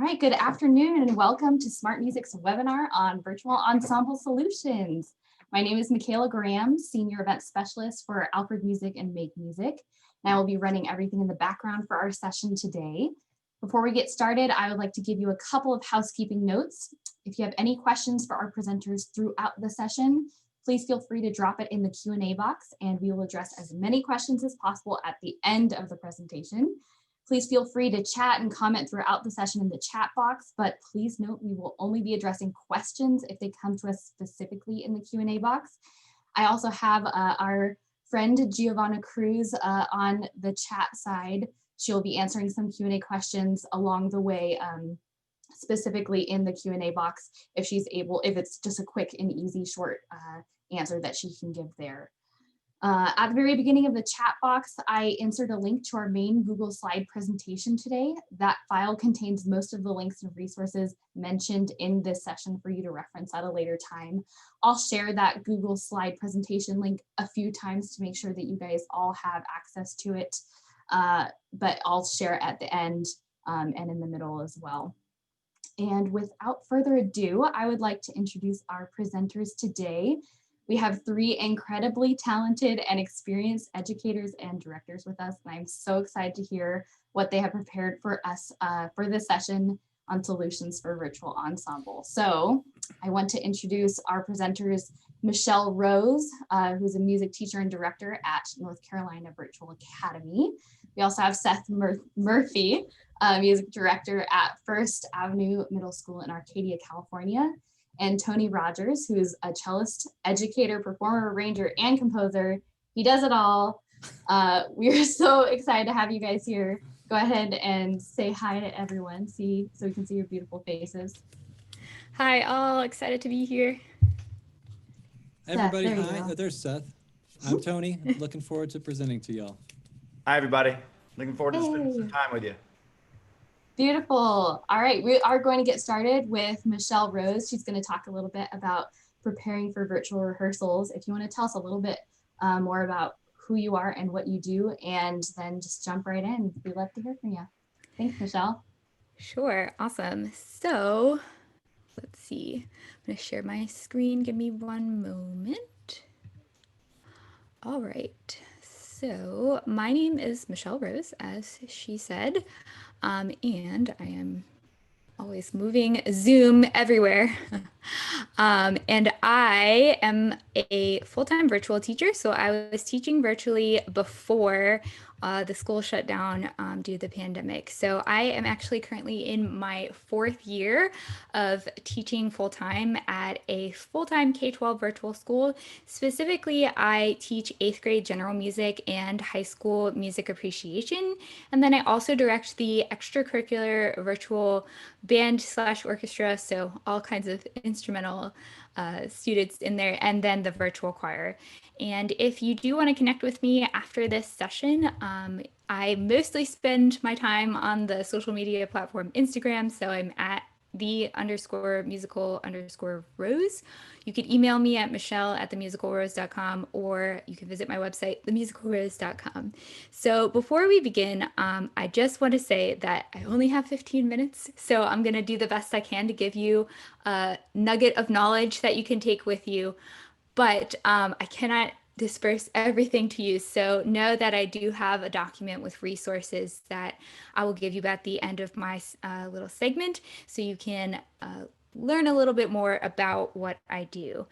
All right, good afternoon and welcome to SmartMusic's webinar on virtual ensemble solutions. My name is Michaela Graham, Senior Event Specialist for Alfred Music and Make Music, and I will be running everything in the background for our session today. Before we get started, I would like to give you a couple of housekeeping notes. If you have any questions for our presenters throughout the session, please feel free to drop it in the Q&A box and we will address as many questions as possible at the end of the presentation. Please feel free to chat and comment throughout the session in the chat box, but please note we will only be addressing questions if they come to us specifically in the Q&A box. I also have our friend Giovanna Cruz on the chat side. She'll be answering some Q&A questions along the way, specifically in the Q&A box if she's able, if it's just a quick and easy short answer that she can give there. At the very beginning of the chat box, I insert a link to our main Google slide presentation today. That file contains most of the links and resources mentioned in this session for you to reference at a later time. I'll share that Google slide presentation link a few times to make sure that you guys all have access to it, but I'll share it at the end and in the middle as well. And without further ado, I would like to introduce our presenters today. We have three incredibly talented and experienced educators and directors with us, and I'm so excited to hear what they have prepared for us for this session on solutions for virtual ensemble. So I want to introduce our presenters, Michelle Rose, who's a music teacher and director at North Carolina Virtual Academy. We also have Seth Murphy, music director at First Avenue Middle School in Arcadia, California. And Tony Rogers, who's a cellist, educator, performer, arranger, and composer. He does it all. We're so excited to have you guys here. Go ahead and say hi to everyone, so we can see your beautiful faces. Hi, all. Excited to be here. Hey everybody, hi. Oh, there's Seth. I'm Tony. Looking forward to presenting to y'all. Hi, everybody. Looking forward to spending some time with you. Beautiful. All right, we are going to get started with Michelle Rose. She's going to talk a little bit about preparing for virtual rehearsals. If you want to tell us a little bit more about who you are and what you do, and then just jump right in. We'd love to hear from you. Thanks, Michelle. Sure. Awesome. So let's see. I'm going to share my screen. Give me one moment. All right. So my name is Michelle Rose, as she said. And I am always moving Zoom everywhere. And I am a full-time virtual teacher. So I was teaching virtually before the school shut down due to the pandemic. So I am actually currently in my 4th year of teaching full-time at a full-time K-12 virtual school. Specifically, I teach 8th grade general music and high school music appreciation. And then I also direct the extracurricular virtual band/orchestra, so all kinds of instrumental students in there, and then the virtual choir. And if you do want to connect with me after this session, I mostly spend my time on the social media platform Instagram, so I'm at _musical_rose. You can email me at michelle@themusicalrose.com, or you can visit my website, themusicalrose.com. So before we begin, I just want to say that I only have 15 minutes, so I'm going to do the best I can to give you a nugget of knowledge that you can take with you, but I cannot disperse everything to you. So know that I do have a document with resources that I will give you at the end of my little segment, so you can learn a little bit more about what I do.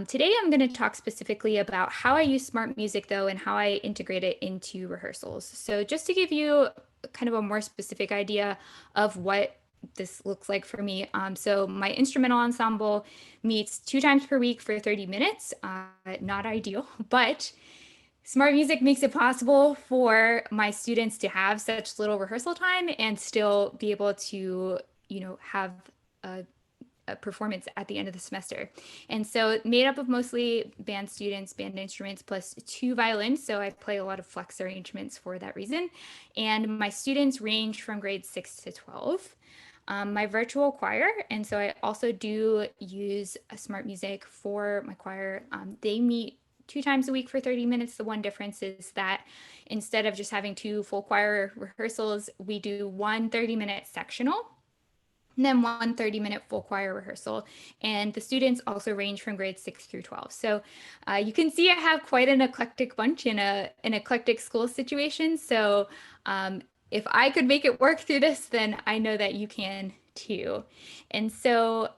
Today, I'm going to talk specifically about how I use SmartMusic, though, and how I integrate it into rehearsals. So just to give you kind of a more specific idea of what this looks like for me. So my instrumental ensemble meets 2 times per week for 30 minutes. Not ideal, but SmartMusic makes it possible for my students to have such little rehearsal time and still be able to, have a performance at the end of the semester. And so made up of mostly band students, band instruments, plus 2 violins. So I play a lot of flex arrangements for that reason. And my students range from grades 6 to 12. My virtual choir, and so I also do use SmartMusic for my choir. They meet 2 times a week for 30 minutes. The one difference is that instead of just having 2 full choir rehearsals, we do one 30-minute sectional. and then one 30-minute full choir rehearsal. And the students also range from grades 6 through 12. So you can see I have quite an eclectic bunch in an eclectic school situation. So if I could make it work through this, then I know that you can too. And so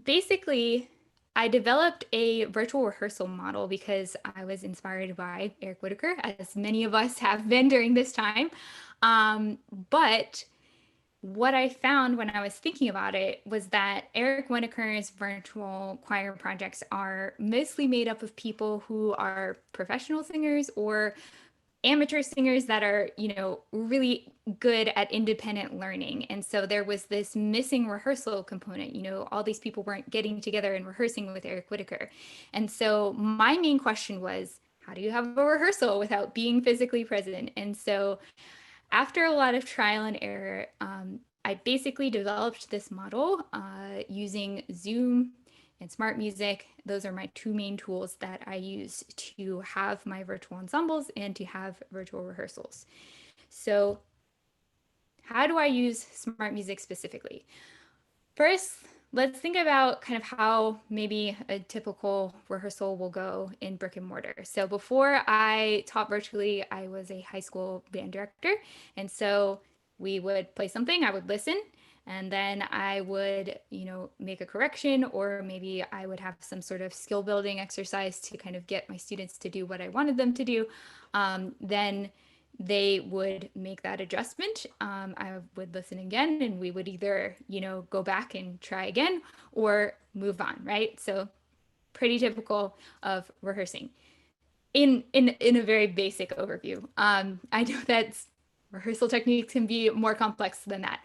basically, I developed a virtual rehearsal model because I was inspired by Eric Whitacre, as many of us have been during this time. But what I found when I was thinking about it was that Eric Whitacre's virtual choir projects are mostly made up of people who are professional singers or amateur singers that are, really good at independent learning. And so there was this missing rehearsal component. All these people weren't getting together and rehearsing with Eric Whitacre. And so my main question was, how do you have a rehearsal without being physically present? And so after a lot of trial and error, I basically developed this model using Zoom and SmartMusic. Those are my two main tools that I use to have my virtual ensembles and to have virtual rehearsals. So how do I use SmartMusic specifically? First, let's think about kind of how maybe a typical rehearsal will go in brick and mortar. So before I taught virtually, I was a high school band director. And so we would play something, I would listen, and then I would, make a correction, or maybe I would have some sort of skill building exercise to kind of get my students to do what I wanted them to do. Then they would make that adjustment. I would listen again, and we would either, go back and try again or move on, right? So pretty typical of rehearsing. In a very basic overview. I know that rehearsal techniques can be more complex than that.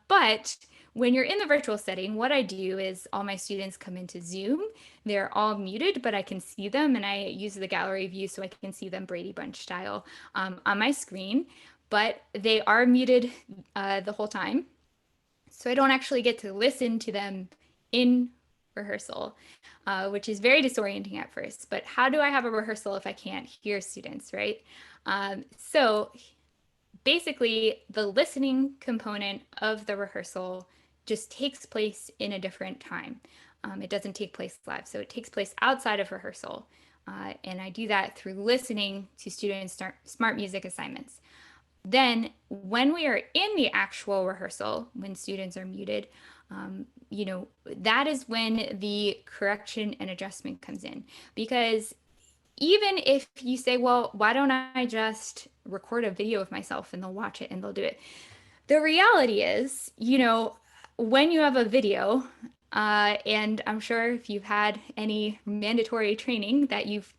But when you're in the virtual setting, what I do is all my students come into Zoom. They're all muted, but I can see them, and I use the gallery view so I can see them Brady Bunch style on my screen, but they are muted the whole time. So I don't actually get to listen to them in rehearsal, which is very disorienting at first. But how do I have a rehearsal if I can't hear students, right? So basically, the listening component of the rehearsal just takes place in a different time. It doesn't take place live, so it takes place outside of rehearsal. And I do that through listening to students' SmartMusic assignments. Then when we are in the actual rehearsal, when students are muted, that is when the correction and adjustment comes in. Because even if you say, well, why don't I just record a video of myself and they'll watch it and they'll do it? The reality is, when you have a video, and I'm sure if you've had any mandatory training that you've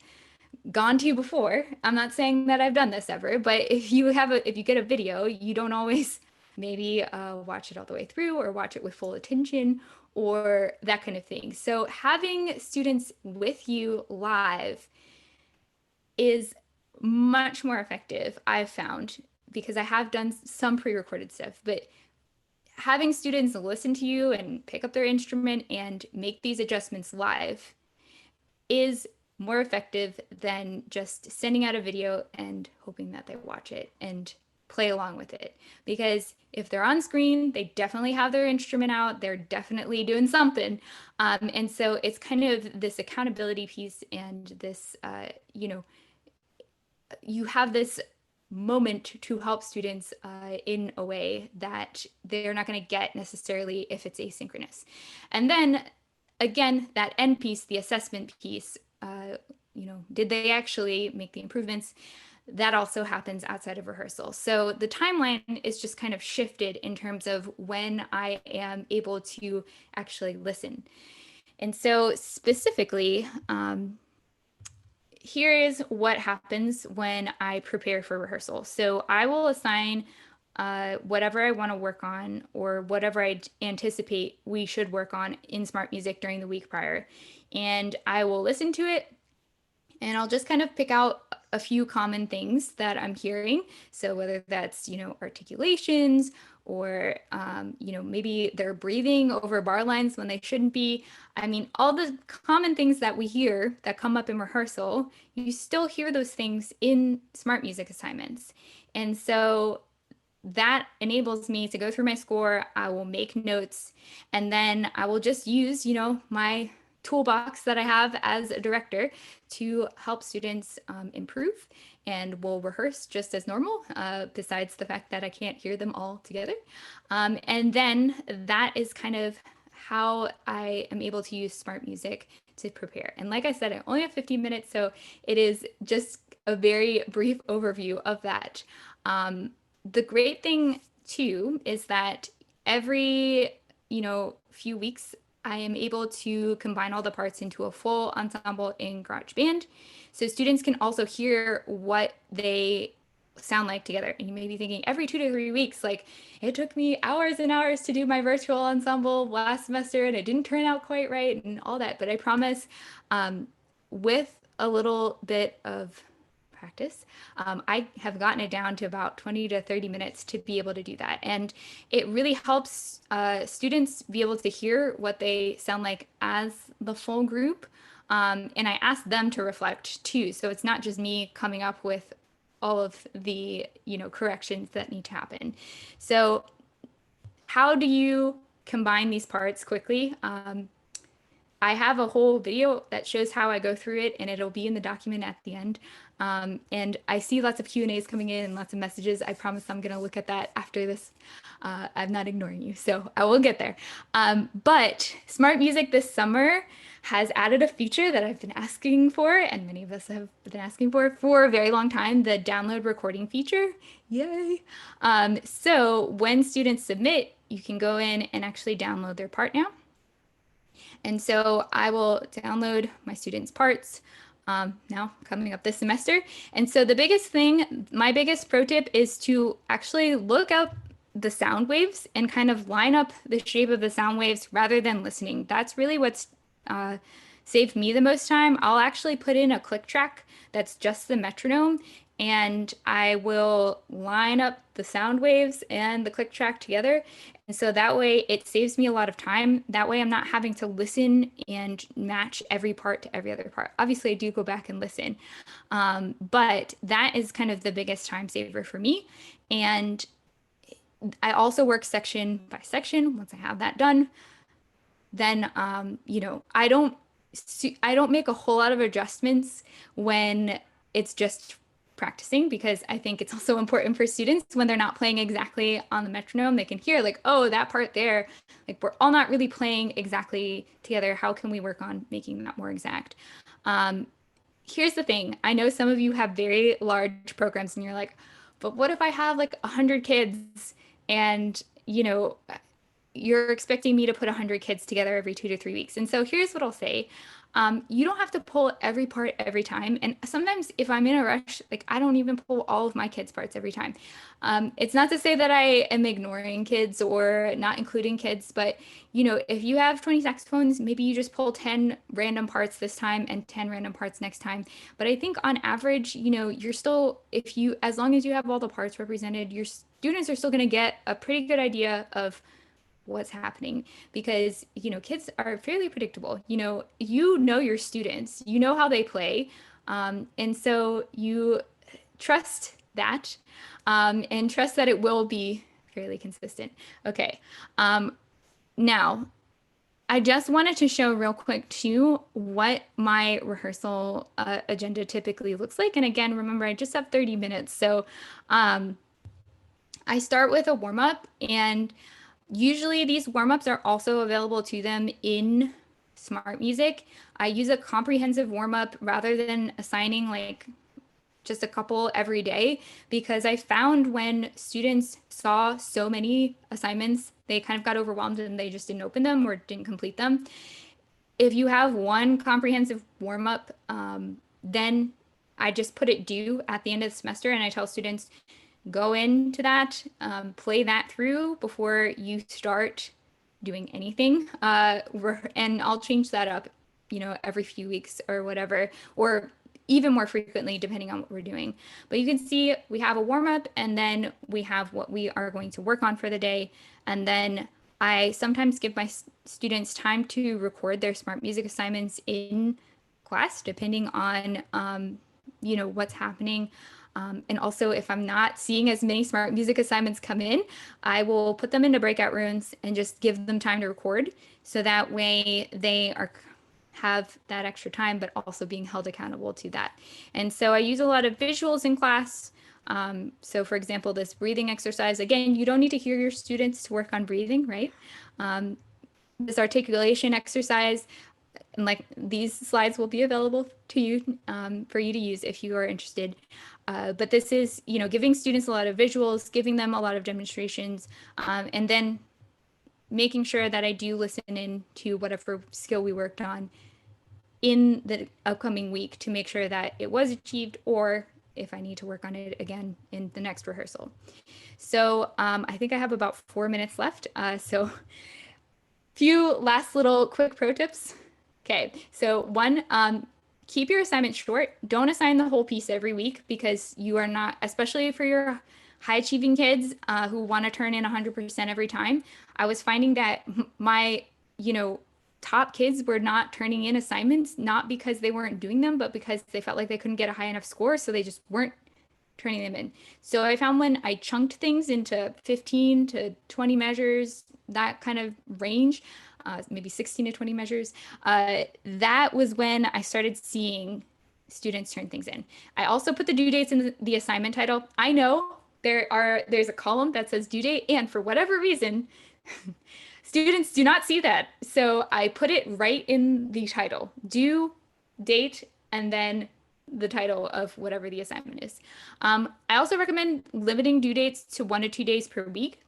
gone to before, I'm not saying that I've done this ever, but if you get a video, you don't always maybe watch it all the way through or watch it with full attention or that kind of thing. So having students with you live is much more effective, I've found, because I have done some pre-recorded stuff, but having students listen to you and pick up their instrument and make these adjustments live is more effective than just sending out a video and hoping that they watch it and play along with it. Because if they're on screen, they definitely have their instrument out, they're definitely doing something. And so it's kind of this accountability piece and this, you have this moment to help students in a way that they're not going to get necessarily if it's asynchronous. And then again, that end piece, the assessment piece, did they actually make the improvements? That also happens outside of rehearsal. So the timeline is just kind of shifted in terms of when I am able to actually listen. And so specifically, here is what happens when I prepare for rehearsal. So I will assign whatever I want to work on or whatever I anticipate we should work on in SmartMusic during the week prior. And I will listen to it, and I'll just kind of pick out a few common things that I'm hearing. So whether that's, articulations or, maybe they're breathing over bar lines when they shouldn't be. I mean, all the common things that we hear that come up in rehearsal, you still hear those things in SmartMusic assignments. And so that enables me to go through my score. I will make notes, and then I will just use, my toolbox that I have as a director to help students improve, and we'll rehearse just as normal, besides the fact that I can't hear them all together. And then that is kind of how I am able to use SmartMusic to prepare. And like I said, I only have 15 minutes, so it is just a very brief overview of that. The great thing too is that every, few weeks, I am able to combine all the parts into a full ensemble in GarageBand. So students can also hear what they sound like together. And you may be thinking every 2 to 3 weeks, like it took me hours and hours to do my virtual ensemble last semester and it didn't turn out quite right and all that. But I promise, with a little bit of practice, I have gotten it down to about 20 to 30 minutes to be able to do that. And it really helps students be able to hear what they sound like as the full group. And I ask them to reflect too. So it's not just me coming up with all of the, corrections that need to happen. So how do you combine these parts quickly? I have a whole video that shows how I go through it, and it'll be in the document at the end. And I see lots of Q&As coming in and lots of messages. I promise I'm going to look at that after this. I'm not ignoring you, so I will get there. But SmartMusic this summer has added a feature that I've been asking for, and many of us have been asking for a very long time, the download recording feature. Yay! So when students submit, you can go in and actually download their part now. And so I will download my students' parts now coming up this semester. And so the biggest thing, my biggest pro tip is to actually look up the sound waves and kind of line up the shape of the sound waves rather than listening. That's really what's saved me the most time. I'll actually put in a click track that's just the metronome, and I will line up the sound waves and the click track together. And so that way it saves me a lot of time. That way I'm not having to listen and match every part to every other part. Obviously I do go back and listen, but that is kind of the biggest time saver for me. And I also work section by section. Once I have that done, then, I don't make a whole lot of adjustments when it's just practicing, because I think it's also important for students when they're not playing exactly on the metronome, they can hear like, oh, that part there, like we're all not really playing exactly together. How can we work on making that more exact? Here's the thing. I know some of you have very large programs and you're like, but what if I have like 100 kids and, you're expecting me to put 100 kids together every 2 to 3 weeks. And so here's what I'll say. You don't have to pull every part every time. And sometimes if I'm in a rush, like I don't even pull all of my kids' parts every time. It's not to say that I am ignoring kids or not including kids, but if you have 20 saxophones, maybe you just pull 10 random parts this time and 10 random parts next time. But I think on average, you're still, as long as you have all the parts represented, your students are still going to get a pretty good idea of what's happening, because kids are fairly predictable. Your students, how they play, and so you trust that, and trust that it will be fairly consistent. Okay, now I just wanted to show real quick too what my rehearsal agenda typically looks like. And again, remember I just have 30 minutes, so I start with a warm-up, and usually these warm-ups are also available to them in SmartMusic. I use a comprehensive warm-up rather than assigning like just a couple every day, because I found when students saw so many assignments, they kind of got overwhelmed and they just didn't open them or didn't complete them. If you have one comprehensive warm-up, then I just put it due at the end of the semester, and I tell students, go into that, play that through before you start doing anything. And I'll change that up, every few weeks or whatever, or even more frequently, depending on what we're doing. But you can see we have a warm up, and then we have what we are going to work on for the day. And then I sometimes give my students time to record their SmartMusic assignments in class, depending on, what's happening. And also, if I'm not seeing as many Smart Music assignments come in, I will put them into breakout rooms and just give them time to record. So that way they have that extra time, but also being held accountable to that. And so I use a lot of visuals in class. So for example, this breathing exercise, again, you don't need to hear your students to work on breathing, right? This articulation exercise, and like these slides will be available to you for you to use if you are interested. But this is, giving students a lot of visuals, giving them a lot of demonstrations, and then making sure that I do listen in to whatever skill we worked on in the upcoming week to make sure that it was achieved, or if I need to work on it again in the next rehearsal. So I think I have about 4 minutes left. So few last little quick pro tips. Okay, so one, keep your assignment short. Don't assign the whole piece every week, because you are not, especially for your high achieving kids who want to turn in 100% every time. I was finding that my, top kids were not turning in assignments, not because they weren't doing them, but because they felt like they couldn't get a high enough score. So they just weren't turning them in. So I found when I chunked things into 15 to 20 measures, that kind of range, maybe 16 to 20 measures, that was when I started seeing students turn things in. I also put the due dates in the assignment title. I know there's a column that says due date, and for whatever reason, students do not see that. So I put it right in the title, due date, and then the title of whatever the assignment is. I also recommend limiting due dates to 1 to 2 days per week.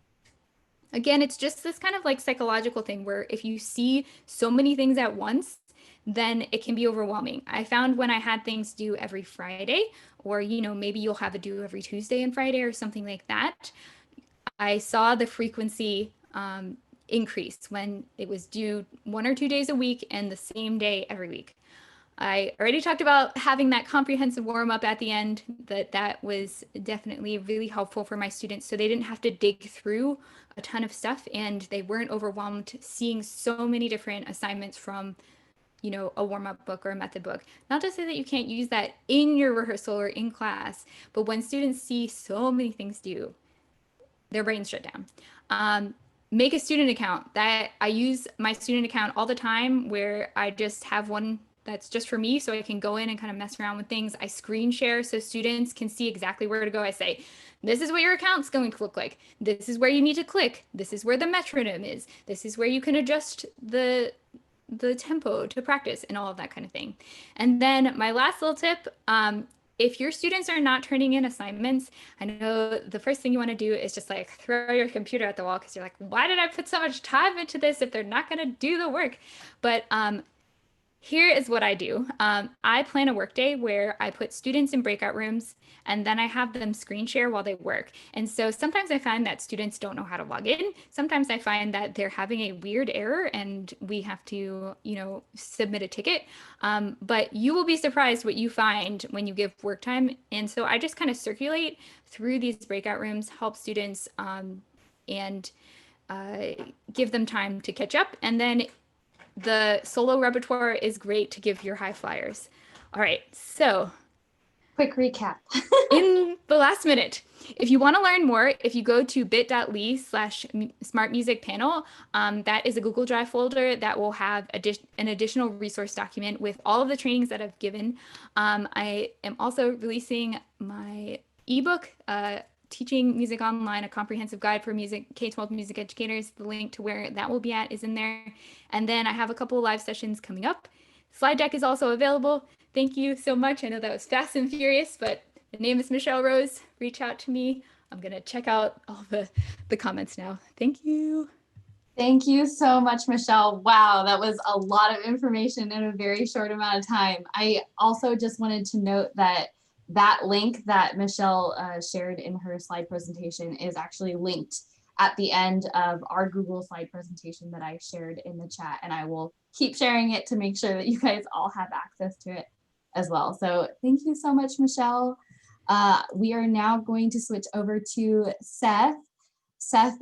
Again, it's just this kind of like psychological thing where if you see so many things at once, then it can be overwhelming. I found when I had things due every Friday, or, maybe you'll have a due every Tuesday and Friday or something like that, I saw the frequency increase when it was due 1 or 2 days a week and the same day every week. I already talked about having that comprehensive warm up at the end, that was definitely really helpful for my students. So they didn't have to dig through a ton of stuff, and they weren't overwhelmed seeing so many different assignments from, a warm up book or a method book. Not to say that you can't use that in your rehearsal or in class, but when students see so many things due, their brains shut down. Make a student account. That I use my student account all the time, where I just have one that's just for me, so I can go in and kind of mess around with things. I screen share so students can see exactly where to go. I say, this is what your account's going to look like. This is where you need to click. This is where the metronome is. This is where you can adjust the tempo to practice and all of that kind of thing. And then my last little tip, if your students are not turning in assignments, I know the first thing you want to do is just like throw your computer at the wall, because you're like, why did I put so much time into this if they're not going to do the work? But here is what I do. I plan a workday where I put students in breakout rooms, and then I have them screen share while they work. And so sometimes I find that students don't know how to log in. Sometimes I find that they're having a weird error and we have to, submit a ticket. But you will be surprised what you find when you give work time. And so I just kind of circulate through these breakout rooms, help students, and give them time to catch up. And then the solo repertoire is great to give your high flyers. All right, so quick recap. In the last minute, if you want to learn more, if you go to bit.ly/smartmusicpanel, that is a Google Drive folder that will have an additional resource document with all of the trainings that I've given. I am also releasing my ebook, Teaching Music Online, a comprehensive guide for K-12 music educators. The link to where that will be at is in there. And then I have a couple of live sessions coming up. Slide deck is also available. Thank you so much. I know that was fast and furious, but the name is Michelle Rose. Reach out to me. I'm going to check out all the comments now. Thank you. Thank you so much, Michelle. Wow, that was a lot of information in a very short amount of time. I also just wanted to note that link that Michelle shared in her slide presentation is actually linked at the end of our Google slide presentation that I shared in the chat, and I will keep sharing it to make sure that you guys all have access to it as well. So thank you so much, Michelle. We are now going to switch over to Seth. Seth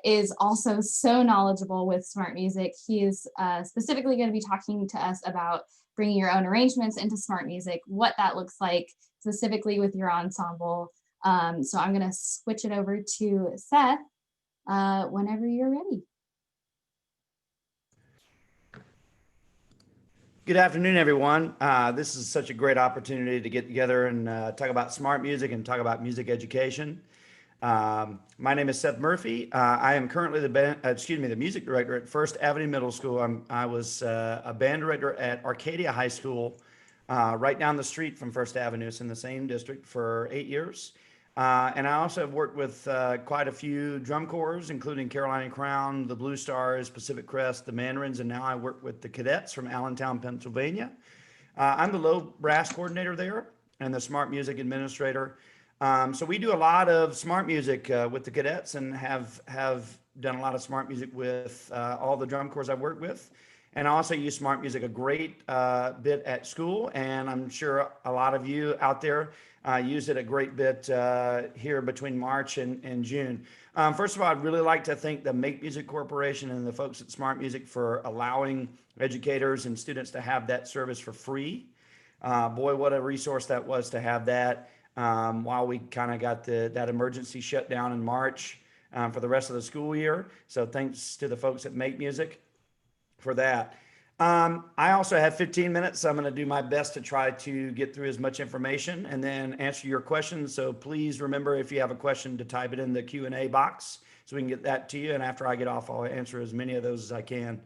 is also so knowledgeable with Smart Music. He is specifically going to be talking to us about bringing your own arrangements into Smart Music, what that looks like, specifically with your ensemble. So I'm going to switch it over to Seth whenever you're ready. Good afternoon, everyone. This is such a great opportunity to get together and talk about smart music and talk about music education. My name is Seth Murphy. I am currently the music director at First Avenue Middle School. I was a band director at Arcadia High School, right down the street from First Avenue. It's in the same district for 8 years. And I also have worked with quite a few drum corps, including Carolina Crown, the Blue Stars, Pacific Crest, the Mandarins, and now I work with the Cadets from Allentown, Pennsylvania. I'm the low brass coordinator there and the smart music administrator. So we do a lot of smart music with the Cadets and have done a lot of smart music with all the drum corps I've worked with. And I also use smart music a great bit at school, and I'm sure a lot of you out there use it a great bit here between March and June. First of all, I'd really like to thank the Make Music Corporation and the folks at Smart Music for allowing educators and students to have that service for free. Boy, what a resource that was to have that while we kind of got that emergency shutdown in March for the rest of the school year. So thanks to the folks at Make Music for that. I also have 15 minutes, so I'm going to do my best to try to get through as much information and then answer your questions. So please remember, if you have a question, to type it in the Q&A box so we can get that to you. And after I get off, I'll answer as many of those as I can.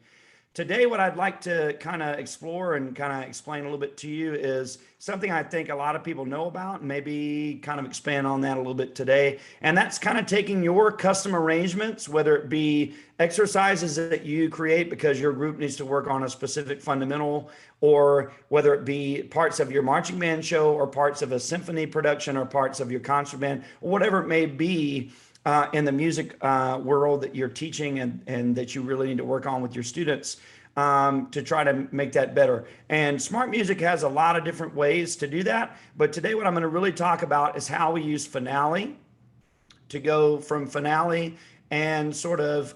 Today, what I'd like to kind of explore and kind of explain a little bit to you is something I think a lot of people know about, and maybe kind of expand on that a little bit today. And that's kind of taking your custom arrangements, whether it be exercises that you create because your group needs to work on a specific fundamental, or whether it be parts of your marching band show or parts of a symphony production or parts of your concert band, or whatever it may be. In the music world that you're teaching and that you really need to work on with your students to try to make that better. And smart music has a lot of different ways to do that. But today what I'm going to really talk about is how we use finale to go from finale and sort of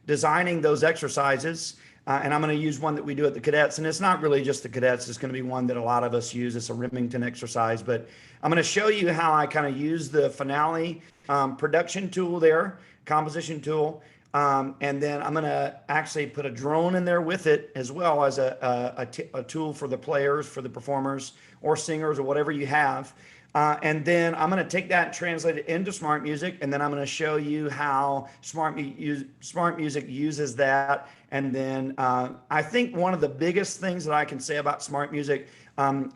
designing those exercises. And I'm going to use one that we do at the Cadets. And it's not really just the Cadets. It's going to be one that a lot of us use. It's a Remington exercise. But I'm going to show you how I kind of use the finale production tool there, composition tool. And then I'm going to actually put a drone in there with it, as well as a tool for the players, for the performers or singers or whatever you have. And then I'm going to take that and translate it into smart music. And then I'm going to show you how smart music uses that. And then I think one of the biggest things that I can say about smart music,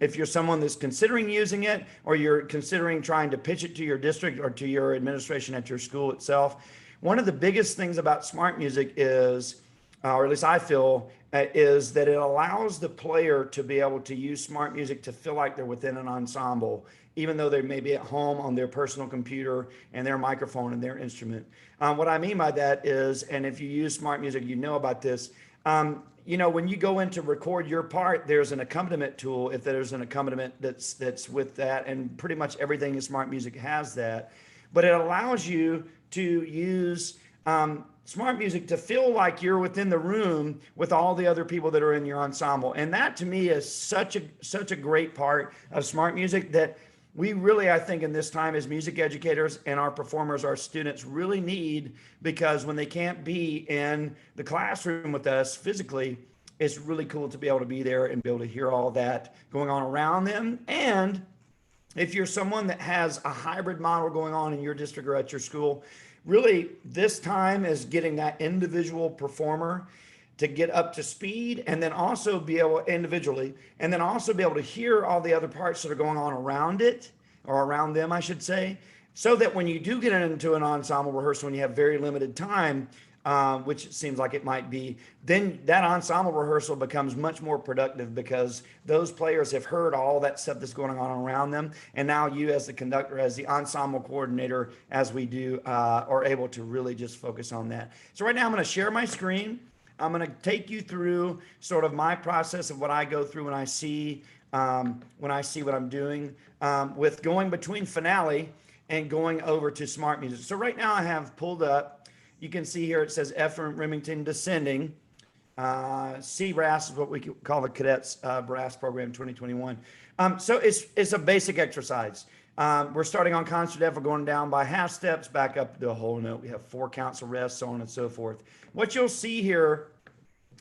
if you're someone that's considering using it, or you're considering trying to pitch it to your district or to your administration at your school itself, one of the biggest things about smart music is, or at least I feel, is that it allows the player to be able to use smart music to feel like they're within an ensemble, even though they may be at home on their personal computer and their microphone and their instrument. What I mean by that is, and if you use smart music, you know about this, you know, when you go in to record your part, there's an accompaniment tool, if there's an accompaniment that's with that, and pretty much everything in smart music has that. But it allows you to use smart music to feel like you're within the room with all the other people that are in your ensemble. And that to me is such a great part of smart music that we really, I think, in this time as music educators and our performers, our students really need, because when they can't be in the classroom with us physically, it's really cool to be able to be there and be able to hear all that going on around them. And if you're someone that has a hybrid model going on in your district or at your school, really this time is getting that individual performer to get up to speed, and then also be able individually, and then also be able to hear all the other parts that are going on around it, or around them, I should say, so that when you do get into an ensemble rehearsal and you have very limited time, which it seems like it might be, then that ensemble rehearsal becomes much more productive, because those players have heard all that stuff that's going on around them. And now you, as the conductor, as the ensemble coordinator, as we do, are able to really just focus on that. So right now I'm going to share my screen. I'm going to take you through sort of my process of what I go through when I see what I'm doing with going between finale and going over to smart music. So right now I have pulled up, you can see here it says F. Remington descending. C brass is what we call the cadets brass program 2021. So it's a basic exercise. We're starting on concert F. We're going down by half steps, back up to a whole note. We have 4 counts of rest, so on and so forth. What you'll see here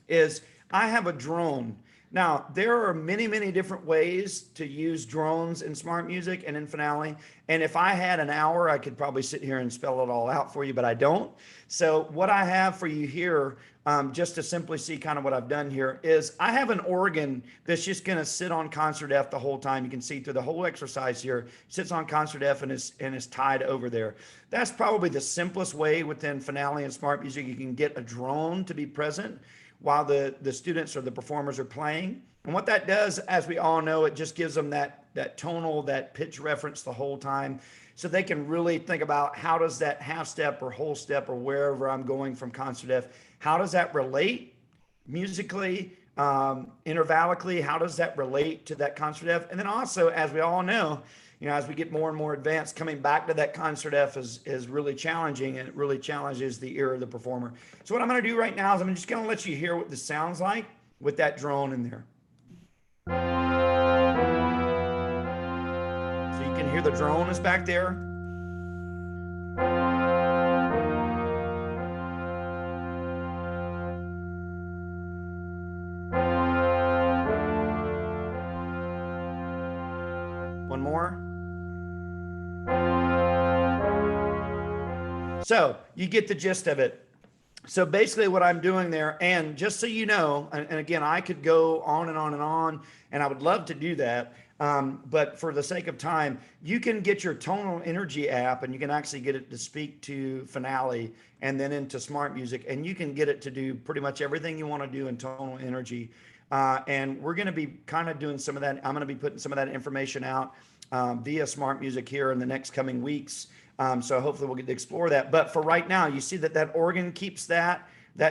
is I have a drone. Now, there are many, many different ways to use drones in SmartMusic and in Finale. And if I had an hour, I could probably sit here and spell it all out for you, but I don't. So what I have for you here, just to simply see kind of what I've done here, is I have an organ that's just going to sit on concert F the whole time. You can see through the whole exercise here, sits on concert F and is tied over there. That's probably the simplest way within Finale and SmartMusic you can get a drone to be present while the students or the performers are playing. And what that does, as we all know, it just gives them that tonal, that pitch reference the whole time. So they can really think about how does that half step or whole step or wherever I'm going from concert F, how does that relate musically, intervallically, how does that relate to that concert F? And then also, as we all know, as we get more and more advanced, coming back to that concert F is really challenging, and it really challenges the ear of the performer. So what I'm going to do right now is I'm just going to let you hear what this sounds like with that drone in there. So you can hear the drone is back there. One more. So you get the gist of it. So basically what I'm doing there, and just so you know, and again, I could go on and on and on, and I would love to do that. But for the sake of time, you can get your Tonal Energy app, and you can actually get it to speak to Finale and then into SmartMusic, and you can get it to do pretty much everything you want to do in Tonal Energy. And we're going to be kind of doing some of that. I'm going to be putting some of that information out via SmartMusic here in the next coming weeks. So hopefully we'll get to explore that. But for right now, you see that organ keeps that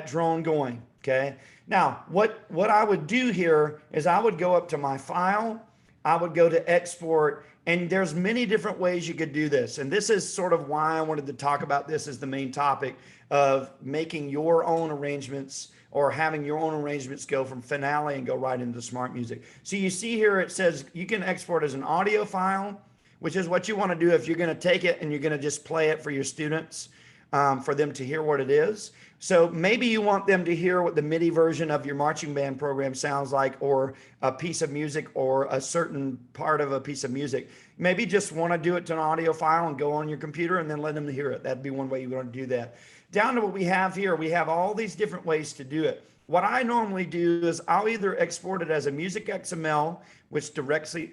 drone going. Okay. Now, what I would do here is I would go up to my file. I would go to export, and there's many different ways you could do this. And this is sort of why I wanted to talk about this as the main topic of making your own arrangements or having your own arrangements go from Finale and go right into SmartMusic. So you see here, it says you can export as an audio file, which is what you want to do if you're going to take it and you're going to just play it for your students, for them to hear what it is. So maybe you want them to hear what the MIDI version of your marching band program sounds like, or a piece of music, or a certain part of a piece of music. Maybe just want to do it to an audio file and go on your computer and then let them hear it. That'd be one way you want to do that. Down to what we have here, we have all these different ways to do it. What I normally do is I'll either export it as a music XML, which directly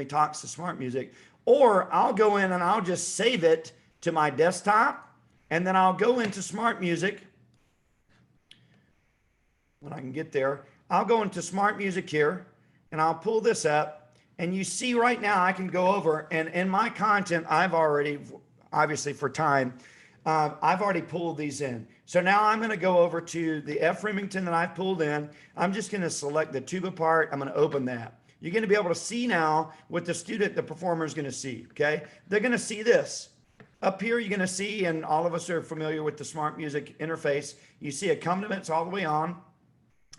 talks to SmartMusic, or I'll go in and I'll just save it to my desktop, and then I'll go into SmartMusic. When I can get there, I'll go into SmartMusic here, and I'll pull this up, and you see right now I can go over, and in my content, I've already, obviously for time, I've already pulled these in. So now I'm going to go over to the F Remington that I've pulled in. I'm just going to select the tuba part. I'm going to open that. You're going to be able to see now what the performer is going to see. Okay. They're going to see this. Up here, you're going to see, and all of us are familiar with the SmartMusic interface. You see accompaniments all the way on.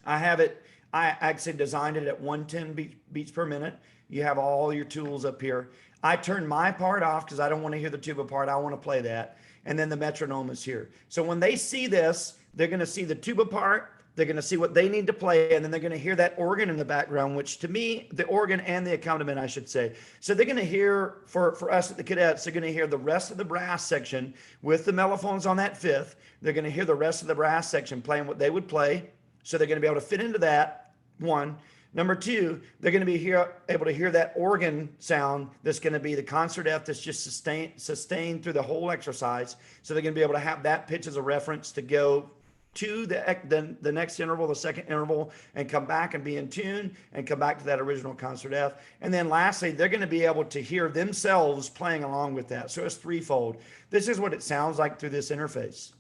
I actually designed it at 110 beats per minute. You have all your tools up here. I turned my part off because I don't want to hear the tuba part. I want to play that. And then the metronome is here. So when they see this, they're going to see the tuba part. They're going to see what they need to play, and then they're going to hear that organ in the background, which to me, the organ and the accompaniment, I should say. So they're going to hear, for us at the cadets, they're going to hear the rest of the brass section with the mellophones on that fifth. They're going to hear the rest of the brass section playing what they would play. So they're going to be able to fit into that, one. Number two, they're going to be able to hear that organ sound that's going to be the concert F that's just sustained through the whole exercise. So they're going to be able to have that pitch as a reference to go to the next interval, the second interval, and come back and be in tune and come back to that original concert F. And then lastly, they're going to be able to hear themselves playing along with that. So it's threefold. This is what it sounds like through this interface.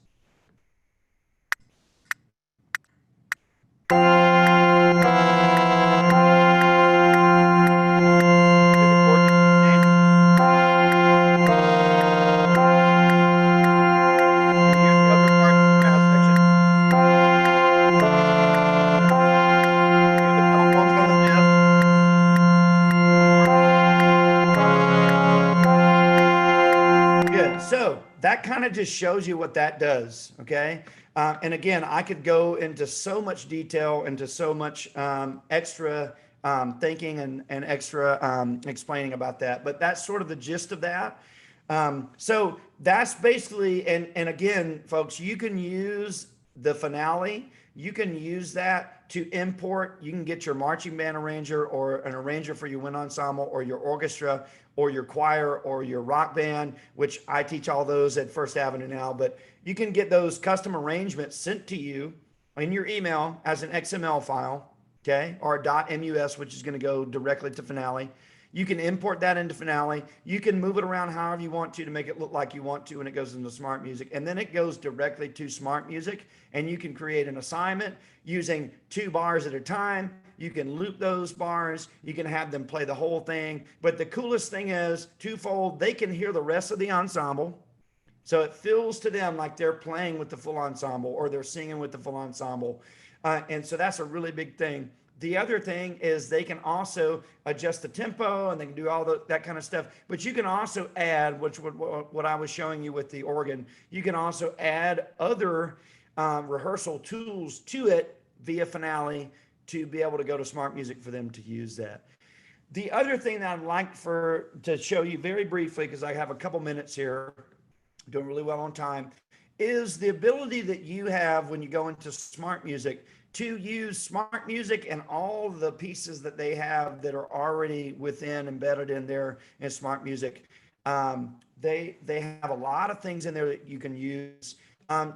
kind of just shows you what that does. Okay. And again, I could go into so much detail, into so much extra thinking and extra explaining about that, but that's sort of the gist of that. So that's basically, and again, folks, you can use the finale. You can use that to import. You can get your marching band arranger or an arranger for your wind ensemble or your orchestra or your choir or your rock band, which I teach all those at First Avenue now, but you can get those custom arrangements sent to you in your email as an XML file, okay, or a .mus, which is going to go directly to Finale. You can import that into Finale. You can move it around however you want to make it look like you want to when it goes into SmartMusic. And then it goes directly to SmartMusic, and you can create an assignment using 2 bars at a time. You can loop those bars. You can have them play the whole thing. But the coolest thing is twofold. They can hear the rest of the ensemble. So it feels to them like they're playing with the full ensemble or they're singing with the full ensemble. And so that's a really big thing. The other thing is they can also adjust the tempo and they can do all that kind of stuff. But you can also add, what I was showing you with the organ, you can also add other rehearsal tools to it via Finale to be able to go to SmartMusic for them to use that. The other thing that I'd like to show you very briefly, because I have a couple minutes here, doing really well on time, is the ability that you have when you go into SmartMusic to use SmartMusic and all the pieces that they have that are already embedded in there in SmartMusic. They have a lot of things in there that you can use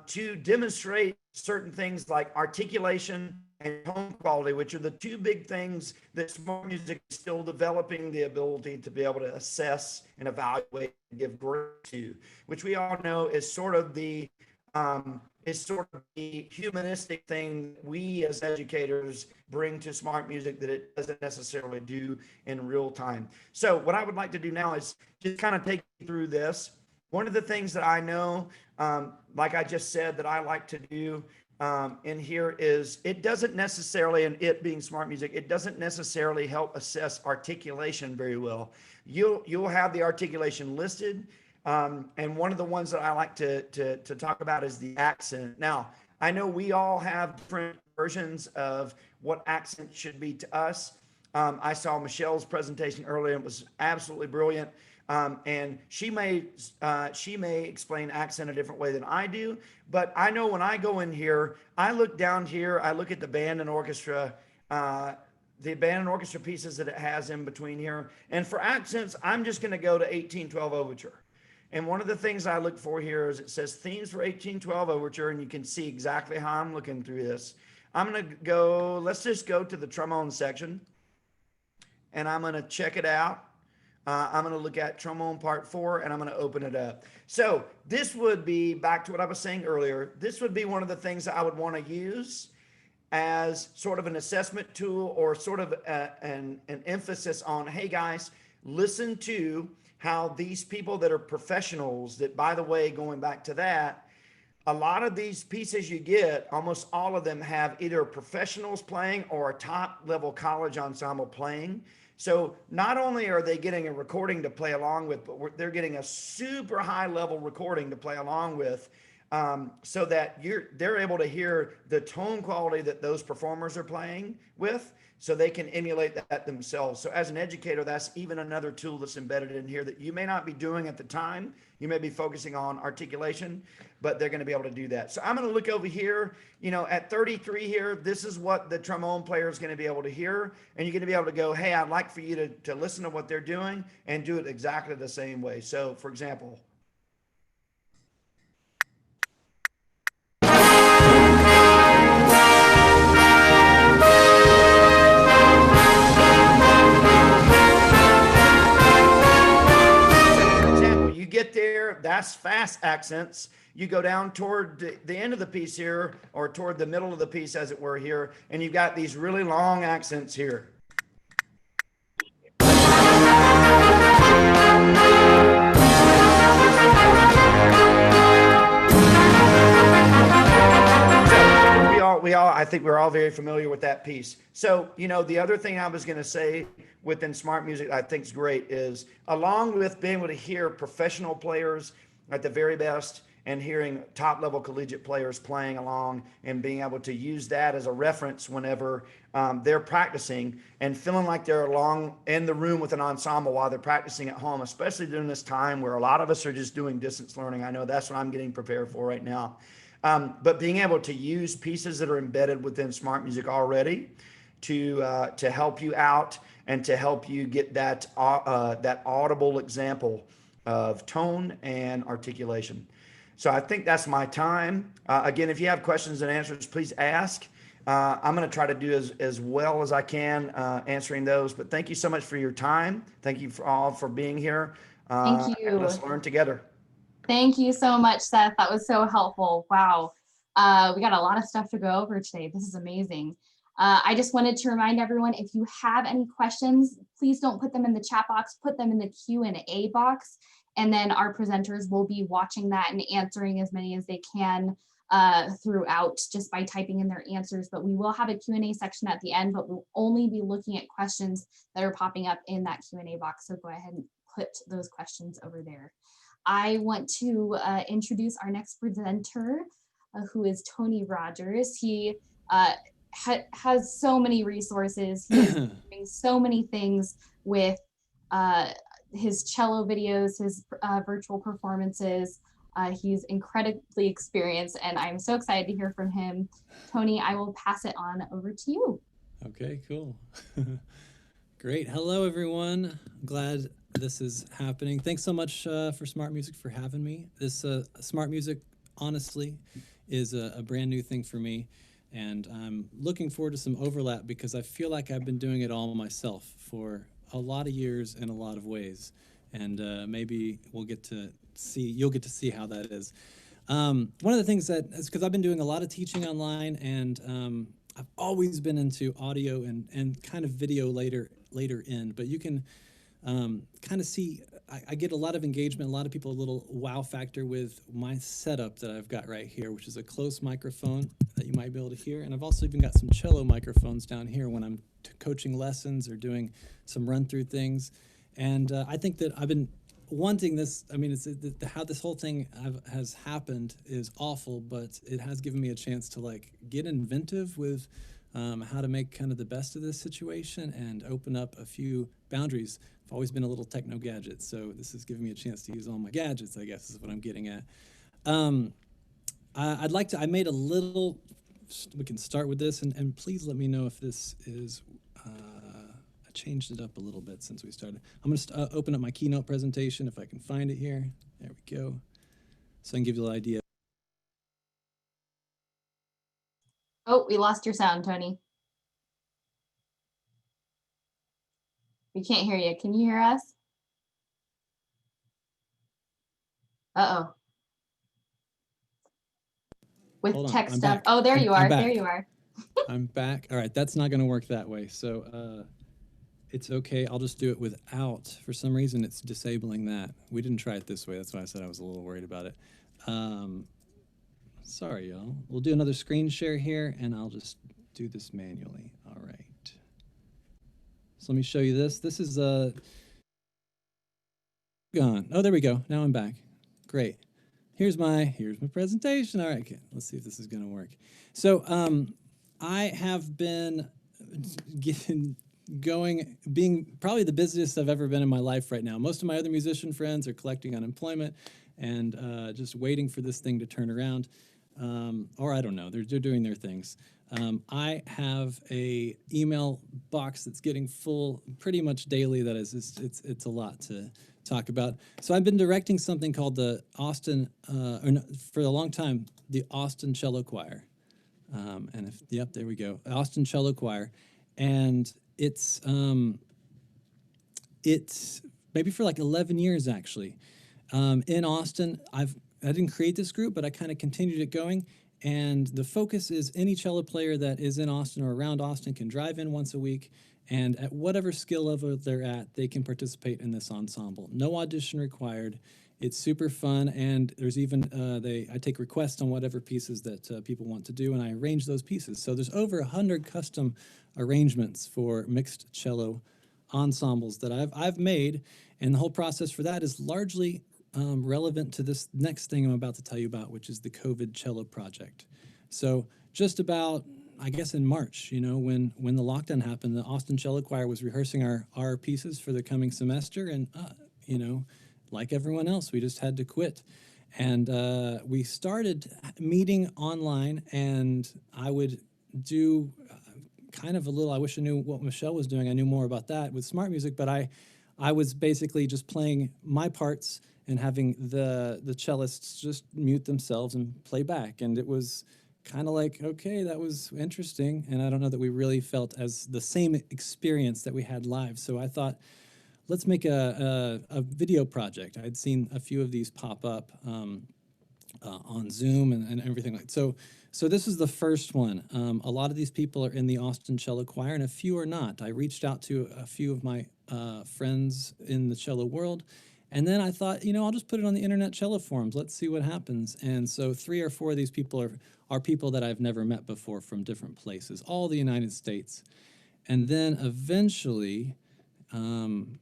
to demonstrate certain things like articulation and tone quality, which are the 2 big things that SmartMusic is still developing the ability to be able to assess and evaluate and give grade to, which we all know is sort of the humanistic thing we as educators bring to SmartMusic that it doesn't necessarily do in real time. So what I would like to do now is just kind of take you through this. One of the things that I know, like I just said, that I like to do in here is it doesn't necessarily, and it being SmartMusic, it doesn't necessarily help assess articulation very well. You'll have the articulation listed. And one of the ones that I like to talk about is the accent. Now, I know we all have different versions of what accent should be to us. I saw Michelle's presentation earlier. It was absolutely brilliant. And she may explain accent a different way than I do. But I know when I go in here, I look down here, I look at the band and orchestra, pieces that it has in between here. And for accents, I'm just going to go to 1812 Overture. And one of the things I look for here is it says themes for 1812 Overture, and you can see exactly how I'm looking through this. I'm going to go, let's just go to the trombone section, and I'm going to check it out. I'm going to look at trombone part 4, and I'm going to open it up. So this would be, back to what I was saying earlier, this would be one of the things that I would want to use as sort of an assessment tool or sort of an emphasis on, hey guys, listen to how these people that are professionals, that by the way, going back to that, a lot of these pieces you get, almost all of them have either professionals playing or a top level college ensemble playing. So not only are they getting a recording to play along with, but they're getting a super high level recording to play along with, so that they're able to hear the tone quality that those performers are playing with, so they can emulate that themselves. So as an educator, that's even another tool that's embedded in here that you may not be doing at the time. You may be focusing on articulation, but they're going to be able to do that. So I'm going to look over here, at 33 here, this is what the trombone player is going to be able to hear. And you're going to be able to go, hey, I'd like for you to listen to what they're doing and do it exactly the same way. So for example, get there, that's fast accents. You go down toward the end of the piece here, or toward the middle of the piece as it were here, and you've got these really long accents here. I think we're all very familiar with that piece. So, the other thing I was going to say within SmartMusic I think is great is, along with being able to hear professional players at the very best and hearing top level collegiate players playing along and being able to use that as a reference whenever they're practicing and feeling like they're along in the room with an ensemble while they're practicing at home, especially during this time where a lot of us are just doing distance learning. I know that's what I'm getting prepared for right now. But being able to use pieces that are embedded within SmartMusic already to help you out and to help you get that audible example of tone and articulation. So I think that's my time. Again, if you have questions and answers, please ask. I'm going to try to do as well as I can answering those. But thank you so much for your time. Thank you all for being here. Thank you. And let's learn together. Thank you so much, Seth. That was so helpful. Wow. We got a lot of stuff to go over today. This is amazing. I just wanted to remind everyone, if you have any questions, please don't put them in the chat box, put them in the Q&A box. And then our presenters will be watching that and answering as many as they can throughout just by typing in their answers. But we will have a Q&A section at the end, but we'll only be looking at questions that are popping up in that Q&A box. So go ahead and put those questions over there. I want to introduce our next presenter, who is Tony Rogers. He has so many resources. He's doing so many things with his cello videos, his virtual performances. He's incredibly experienced, and I'm so excited to hear from him. Tony, I will pass it on over to you. Okay, cool. Great. Hello, everyone. Glad this is happening. Thanks so much for SmartMusic for having me. This SmartMusic, honestly, is a brand new thing for me, and I'm looking forward to some overlap because I feel like I've been doing it all myself for a lot of years in a lot of ways, and maybe you'll get to see how that is. One of the things that is because I've been doing a lot of teaching online, and I've always been into audio and kind of video later in, but you can kind of see I get a lot of engagement, a lot of people a little wow factor with my setup that I've got right here, which is a close microphone that you might be able to hear. And I've also even got some cello microphones down here when I'm coaching lessons or doing some run through things. And I think that I've been wanting this. I mean, how this whole thing has happened is awful, but it has given me a chance to like get inventive with how to make kind of the best of this situation and open up a few boundaries. I've always been a little techno gadget, so this is giving me a chance to use all my gadgets, I guess is what I'm getting at. I made a little, we can start with this, and please let me know if this is, I changed it up a little bit since we started. I'm going to open up my keynote presentation if I can find it here. There we go. So I can give you an idea. Oh, we lost your sound, Tony. We can't hear you. Can you hear us? Uh-oh. With tech stuff. Oh, there you are. There you are. I'm back. All right, that's not going to work that way. So it's okay. I'll just do it without. For some reason, it's disabling that. We didn't try it this way. That's why I said I was a little worried about it. Sorry, y'all. We'll do another screen share here, and I'll just do this manually. All right. So let me show you this. This is gone. Oh, there we go. Now I'm back. Great. Here's my presentation. All right, okay. Let's see if this is going to work. So I have been being probably the busiest I've ever been in my life right now. Most of my other musician friends are collecting unemployment and just waiting for this thing to turn around. Or I don't know, they're doing their things. I have a email box that's getting full pretty much daily. That is, it's a lot to talk about. So I've been directing something called the Austin, for a long time, the Austin Cello Choir. And yep, there we go, Austin Cello Choir. And it's maybe for like 11 years actually. In Austin, I didn't create this group, but I kind of continued it going. And the focus is any cello player that is in Austin or around Austin can drive in once a week, and at whatever skill level they're at, they can participate in this ensemble. No audition required. It's super fun, and there's even, I take requests on whatever pieces that people want to do, and I arrange those pieces. So there's over 100 custom arrangements for mixed cello ensembles that I've made, and the whole process for that is largely relevant to this next thing I'm about to tell you about, which is the COVID Cello Project. So just about, I guess in March, when the lockdown happened, the Austin Cello Choir was rehearsing our pieces for the coming semester, and like everyone else, we just had to quit. And we started meeting online, and I would do kind of a little, I wish I knew what Michelle was doing. I knew more about that with SmartMusic, but I was basically just playing my parts and having the cellists just mute themselves and play back. And it was kind of like, okay, that was interesting. And I don't know that we really felt as the same experience that we had live. So I thought, let's make a video project. I'd seen a few of these pop up on Zoom and everything like that. So this is the first one. A lot of these people are in the Austin Cello Choir, and a few are not. I reached out to a few of my friends in the cello world, and then I thought, I'll just put it on the internet cello forums. Let's see what happens. And so 3 or 4 of these people are people that I've never met before from different places, all the United States. And then eventually,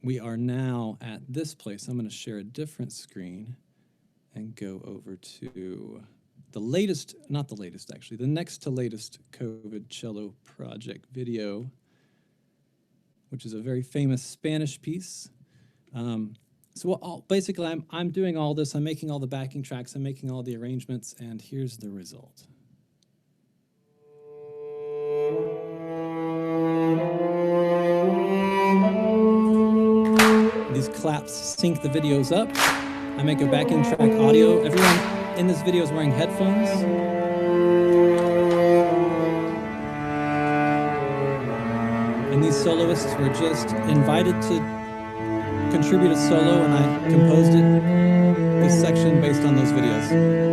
we are now at this place. I'm going to share a different screen and go over to the latest, not the latest actually, the next to latest COVID Cello Project video, which is a very famous Spanish piece. Basically, I'm doing all this. I'm making all the backing tracks. I'm making all the arrangements, and here's the result. These claps sync the videos up. I make a backing track audio. Everyone in this video is wearing headphones. And these soloists were just invited to contribute a solo, and I composed this section based on those videos.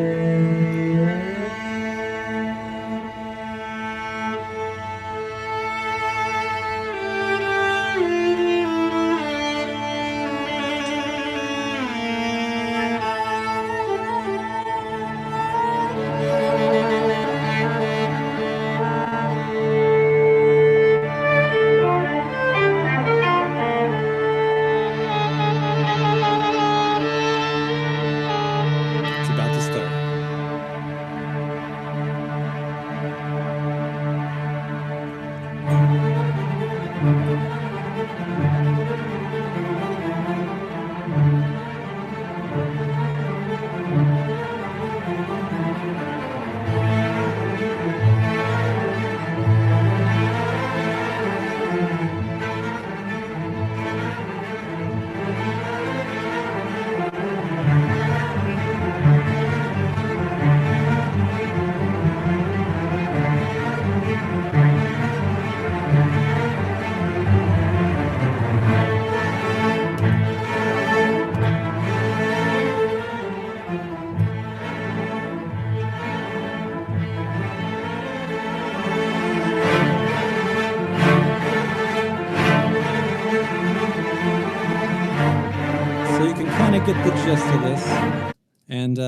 Get the gist of this. And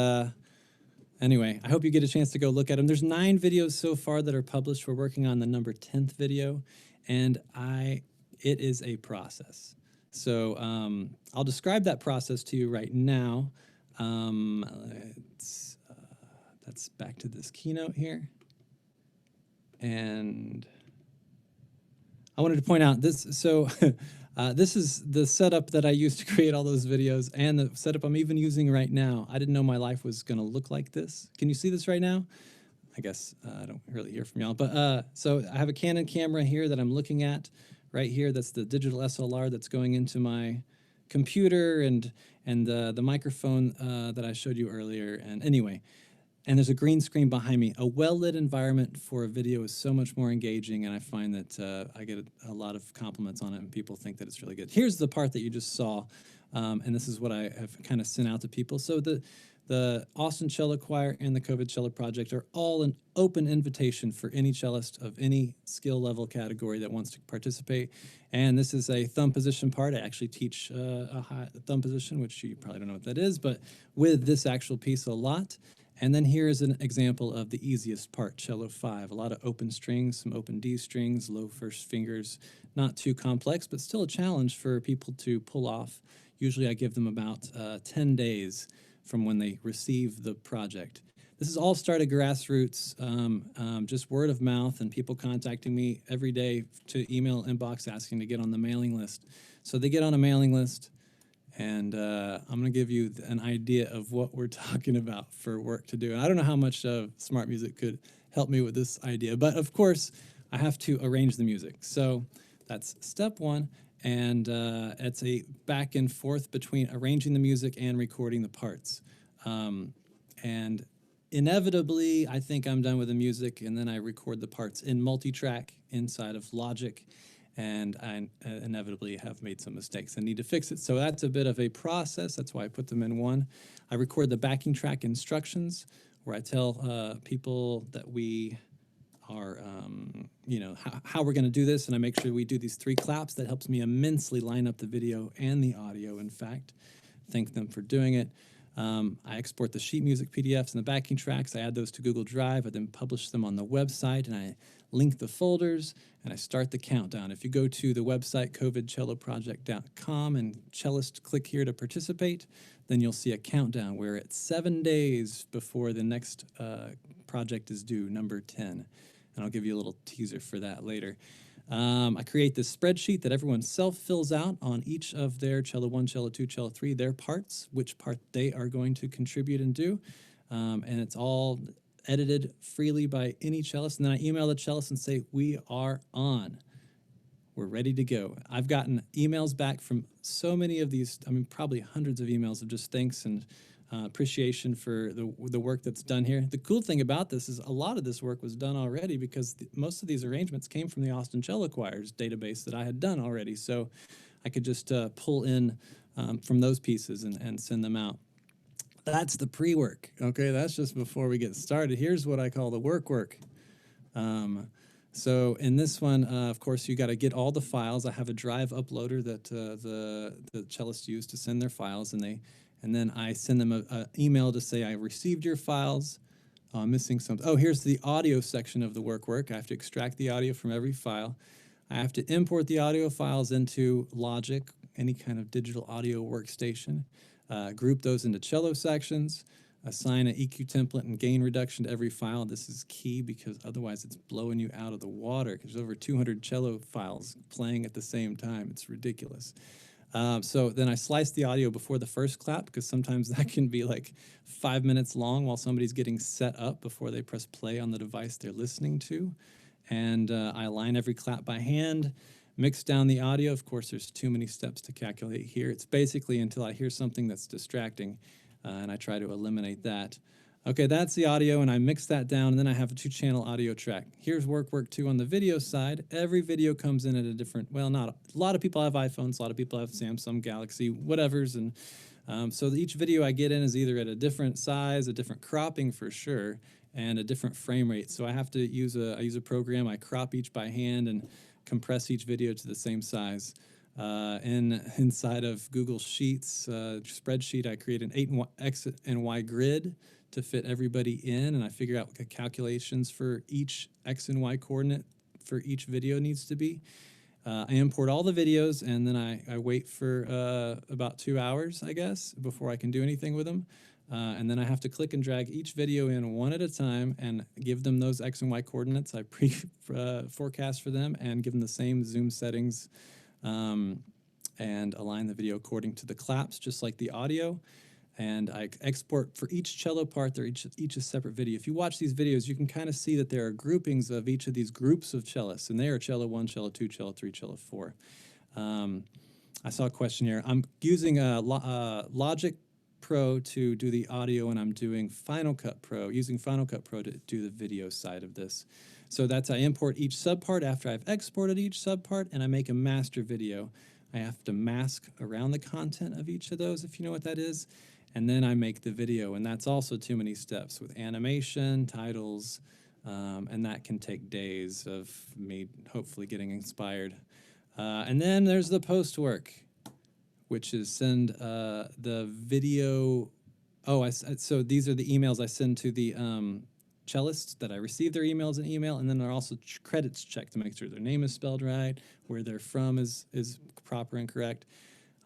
anyway, I hope you get a chance to go look at them. There's 9 videos so far that are published. We're working on the number 10th video, and it is a process. So I'll describe that process to you right now. That's back to this keynote here. And I wanted to point out this. So this is the setup that I used to create all those videos, and the setup I'm even using right now. I didn't know my life was going to look like this. Can you see this right now? I guess I don't really hear from y'all. But so I have a Canon camera here that I'm looking at right here. That's the digital SLR that's going into my computer, and the microphone that I showed you earlier. And anyway, and there's a green screen behind me. A well-lit environment for a video is so much more engaging, and I find that I get a lot of compliments on it, and people think that it's really good. Here's the part that you just saw, and this is what I have kind of sent out to people. So the Austin Cello Choir and the COVID Cello Project are all an open invitation for any cellist of any skill level category that wants to participate. And this is a thumb position part. I actually teach a high thumb position, which you probably don't know what that is, but with this actual piece a lot. And then here is an example of the easiest part, cello 5. A lot of open strings, some open D strings, low first fingers, not too complex, but still a challenge for people to pull off. Usually I give them about 10 days from when they receive the project. This has all started grassroots, just word of mouth and people contacting me every day to email inbox asking to get on the mailing list. So they get on a mailing list, and I'm going to give you an idea of what we're talking about for work to do. And I don't know how much Smart Music could help me with this idea, but of course, I have to arrange the music. So that's step one, and it's a back and forth between arranging the music and recording the parts. And inevitably, I think I'm done with the music, and then I record the parts in multi-track inside of Logic, and I inevitably have made some mistakes and need to fix it. So that's a bit of a process. That's why I put them in one. I record the backing track instructions, where I tell people that we are, how we're going to do this, and I make sure we do these 3 claps. That helps me immensely line up the video and the audio, in fact. Thank them for doing it. I export the sheet music PDFs and the backing tracks. I add those to Google Drive. I then publish them on the website, and I link the folders, and I start the countdown. If you go to the website, covidcelloproject.com, and cellist click here to participate, then you'll see a countdown where it's 7 days before the next project is due, number 10. And I'll give you a little teaser for that later. I create this spreadsheet that everyone self-fills out on each of their cello 1, cello 2, cello 3, their parts, which part they are going to contribute and do. And it's all edited freely by any cellist. And then I email the cellist and say, we are on. We're ready to go. I've gotten emails back from so many of these, probably hundreds of emails of just thanks and appreciation for the work that's done here. The cool thing about this is a lot of this work was done already because most of these arrangements came from the Austin Cello Choir's database that I had done already. So I could just pull in from those pieces and send them out. That's the pre-work. Okay, that's just before we get started. Here's what I call the work. So in this one, of course, you got to get all the files. I have a Drive uploader that the cellists use to send their files, and then I send them an email to say I received your files. Oh, I'm missing something. Oh, here's the audio section of the work. I have to extract the audio from every file. I have to import the audio files into Logic, any kind of digital audio workstation, group those into cello sections, assign an EQ template and gain reduction to every file. This is key because otherwise it's blowing you out of the water because there's over 200 cello files playing at the same time. It's ridiculous. So then I slice the audio before the first clap because sometimes that can be like 5 minutes long while somebody's getting set up before they press play on the device they're listening to. And I align every clap by hand, mix down the audio. Of course, there's too many steps to calculate here. It's basically until I hear something that's distracting, and I try to eliminate that. Okay, that's the audio, and I mix that down, and then I have a 2-channel audio track. Here's work 2 on the video side. Every video comes in at a different, well, not a lot of people have iPhones, a lot of people have Samsung, Galaxy, whatevers, and so each video I get in is either at a different size, a different cropping for sure, and a different frame rate. So I have to use I use a program. I crop each by hand and compress each video to the same size. Inside of Google Sheets spreadsheet, I create an X and Y grid to fit everybody in, and I figure out what the calculations for each X and Y coordinate for each video needs to be. I import all the videos, and then I wait for about 2 hours, I guess, before I can do anything with them. And then I have to click and drag each video in one at a time and give them those X and Y coordinates. I forecast for them and give them the same zoom settings and align the video according to the claps, just like the audio. And I export for each cello part. They're each a separate video. If you watch these videos, you can kind of see that there are groupings of each of these groups of cellists, and they are cello 1, cello 2, cello 3, cello 4. I saw a question here. I'm using Logic Pro to do the audio, and I'm doing using Final Cut Pro to do the video side of this. So that's I import each subpart after I've exported each subpart, and I make a master video. I have to mask around the content of each of those, if you know what that is. And then I make the video, and that's also too many steps with animation, titles, and that can take days of me hopefully getting inspired. And then there's the post work, which is send the video. So these are the emails I send to the cellists that I receive their emails in email, and then there are also credits checked to make sure their name is spelled right, where they're from is proper and correct.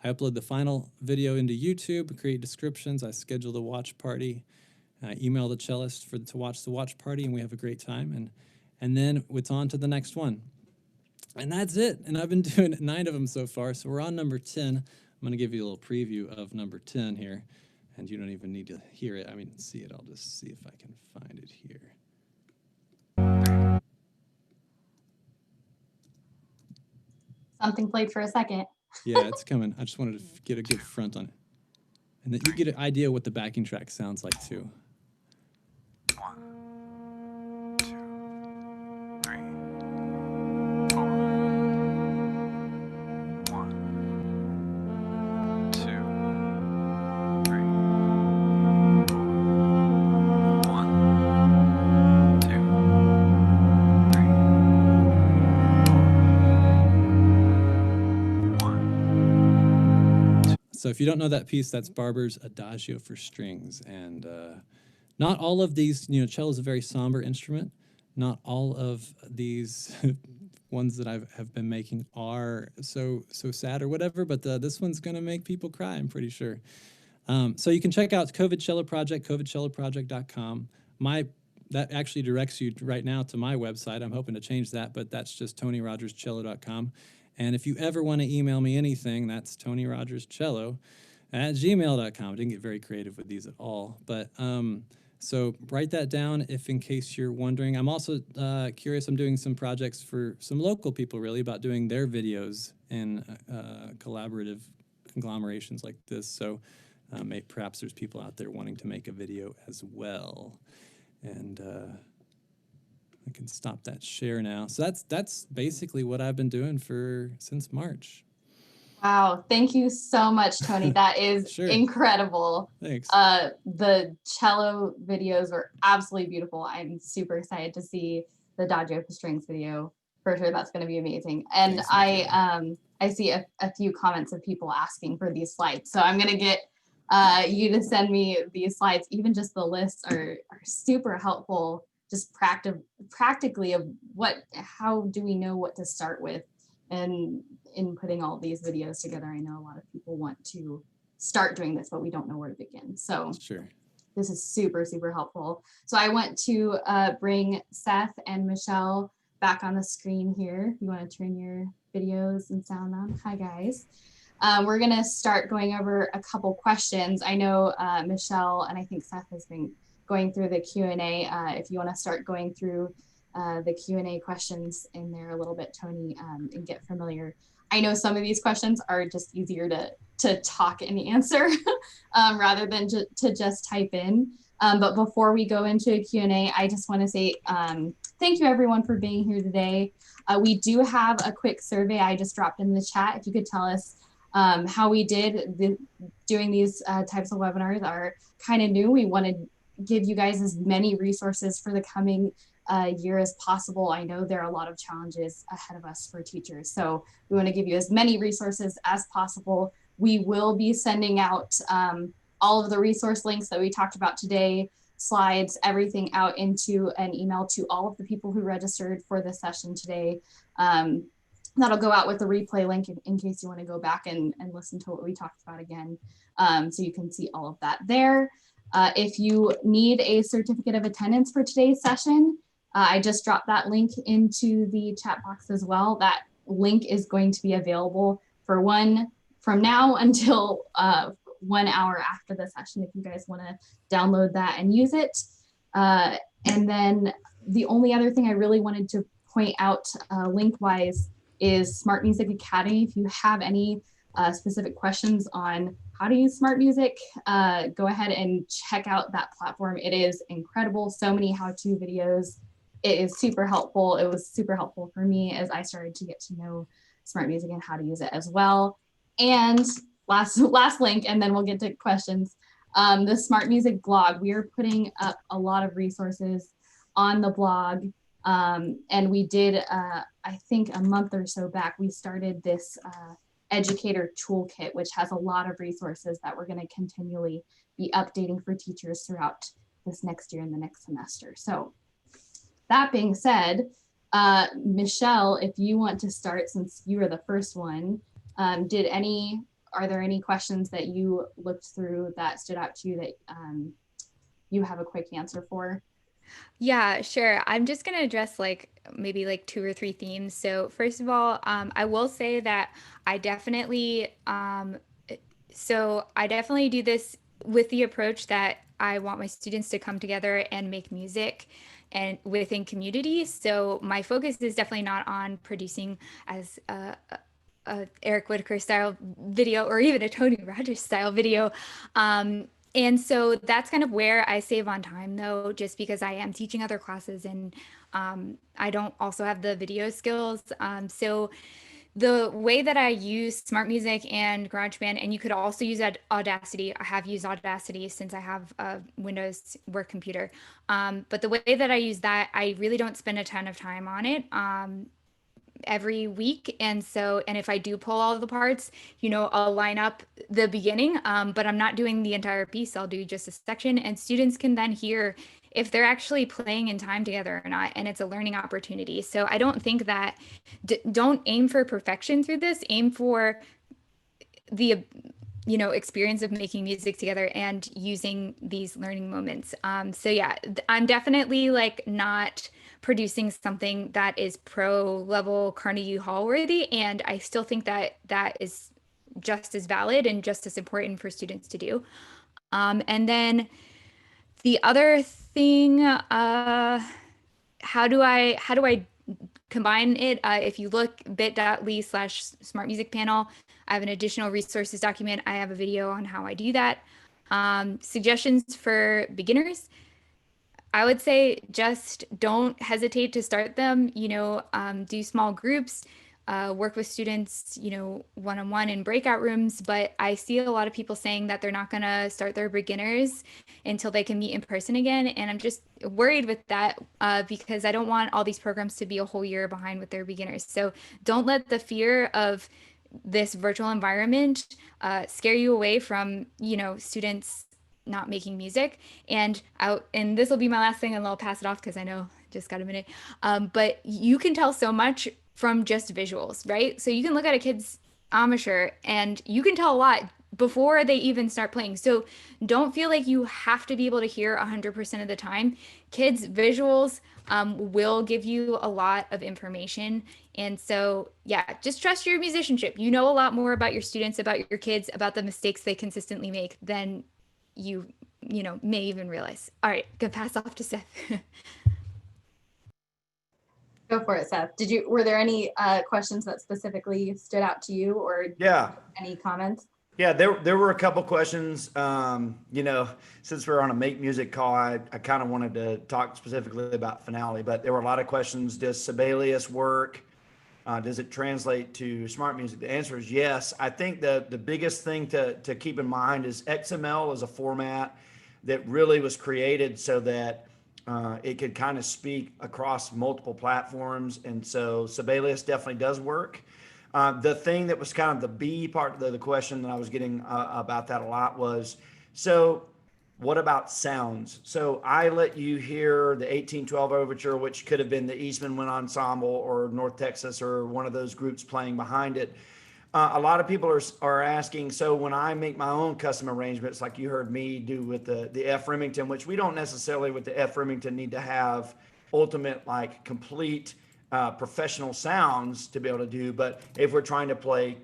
I upload the final video into YouTube, create descriptions. I schedule the watch party. I email the cellist to watch the watch party, and we have a great time. And then it's on to the next one. And that's it. And I've been doing 9 of them so far. So we're on number 10. I'm going to give you a little preview of number 10 here. And you don't even need to hear it. I mean, see it. I'll just see if I can find it here. Something played for a second. Yeah, it's coming. I just wanted to get a good front on it. And then you get an idea what the backing track sounds like too. 1, 2, 3, 4. 1, 2, 3, 4. 1, 2, 3, 4. 1. So if you don't know that piece, that's Barber's Adagio for strings. And not all of these, cello is a very somber instrument. Not all of these ones that have been making are so sad or whatever, but this one's going to make people cry, I'm pretty sure. So you can check out COVID Cello Project, covidcelloproject.com. That actually directs you right now to my website. I'm hoping to change that, but that's just tonyrogerscello.com. And if you ever want to email me anything, that's tonyrogerscello@gmail.com. I didn't get very creative with these at all, but so write that down if in case you're wondering. I'm also curious. I'm doing some projects for some local people really about doing their videos in collaborative conglomerations like this. So perhaps there's people out there wanting to make a video as well. And I can stop that share now. So that's basically what I've been doing since March. Wow, thank you so much, Tony. That is Sure. incredible. Thanks. The cello videos were absolutely beautiful. I'm super excited to see the Adagio for strings video. For sure, that's going to be amazing. And Thanks, I see a few comments of people asking for these slides. So I'm going to get you to send me these slides. Even just the lists are super helpful. Just practically of how do we know what to start with, and in putting all these videos together. I know a lot of people want to start doing this, but we don't know where to begin. So Sure. this is super, super helpful. So I want to bring Seth and Michelle back on the screen here. You want to turn your videos and sound on? Hi, guys. We're going to start going over a couple questions. I know Michelle and I think Seth has been going through the Q&A. If you want to start going through the Q&A questions in there a little bit, Tony, and get familiar. I know some of these questions are just easier to talk and answer rather than to just type in. But before we go into a Q&A, I just want to say thank you everyone for being here today. We do have a quick survey I just dropped in the chat. If you could tell us how we did doing these types of webinars are kind of new. We want to give you guys as many resources for the coming year as possible. I know there are a lot of challenges ahead of us for teachers, so we want to give you as many resources as possible. We will be sending out all of the resource links that we talked about today, slides, everything out into an email to all of the people who registered for this session today. That'll go out with the replay link in case you want to go back and listen to what we talked about again. So you can see all of that there. If you need a certificate of attendance for today's session, I just dropped that link into the chat box as well. That link is going to be available from now until 1 hour after the session if you guys want to download that and use it. And then the only other thing I really wanted to point out link-wise is Smart Music Academy. If you have any specific questions on how to use Smart Music, go ahead and check out that platform. It is incredible. So many how-to videos. It is super helpful. It was super helpful for me as I started to get to know Smart Music and how to use it as well. And last link, and then we'll get to questions. The Smart Music blog, we are putting up a lot of resources on the blog. And we did, I think a month or so back, we started this educator toolkit, which has a lot of resources that we're going to continually be updating for teachers throughout this next year and the next semester. So that being said, Michelle, if you want to start, since you were the first one, did any are there any questions that you looked through that stood out to you that you have a quick answer for? Yeah, sure. I'm just going to address like maybe like two or three themes. So first of all, I will say that I definitely, I definitely do this with the approach that I want my students to come together and make music and within community. So my focus is definitely not on producing as a Eric Whitaker style video or even a Tony Rogers style video. And so that's kind of where I save on time though, just because I am teaching other classes and I don't also have the video skills. So the way that I use SmartMusic and GarageBand, and you could also use Audacity. I have used Audacity since I have a Windows work computer. But the way that I use that, I really don't spend a ton of time on it. Every week. And if I do pull all of the parts, I'll line up the beginning, but I'm not doing the entire piece. I'll do just a section and students can then hear if they're actually playing in time together or not. And it's a learning opportunity. So I don't think that, don't aim for perfection through this, aim for the experience of making music together and using these learning moments. So yeah, I'm definitely like not producing something that is pro level Carnegie Hall worthy. And I still think that that is just as valid and just as important for students to do. And then the other thing, how do I combine it? If you look bit.ly/smartmusicpanel, I have an additional resources document. I have a video on how I do that. Suggestions for beginners. I would say just don't hesitate to start them, do small groups, work with students, one-on-one in breakout rooms. But I see a lot of people saying that they're not going to start their beginners until they can meet in person again. And I'm just worried with that because I don't want all these programs to be a whole year behind with their beginners. So don't let the fear of this virtual environment scare you away from, students not making music. And this will be my last thing and I'll pass it off because I know I just got a minute. But you can tell so much from just visuals, right? So you can look at a kid's embouchure and you can tell a lot before they even start playing. So don't feel like you have to be able to hear 100% of the time. Kids' visuals will give you a lot of information. And so, yeah, just trust your musicianship. You know a lot more about your students, about your kids, about the mistakes they consistently make than you may even realize. All right, gonna pass off to Seth. Go for it, Seth. Were there any questions that specifically stood out to you or any comments? Yeah, there were a couple questions. Since we're on a make music call, I kind of wanted to talk specifically about Finale, but there were a lot of questions. Does Sibelius work? Does it translate to SmartMusic? The answer is yes. I think the biggest thing to keep in mind is XML is a format that really was created so that it could kind of speak across multiple platforms. And so Sibelius definitely does work. The thing that was kind of the B part of the question that I was getting about that a lot was, so what about sounds? So I let you hear the 1812 Overture, which could have been the Eastman Wind Ensemble or North Texas or one of those groups playing behind it. A lot of people are asking, so when I make my own custom arrangements, like you heard me do with the F. Remington, which we don't necessarily with the F. Remington need to have ultimate, like complete professional sounds to be able to do. But if we're trying to play,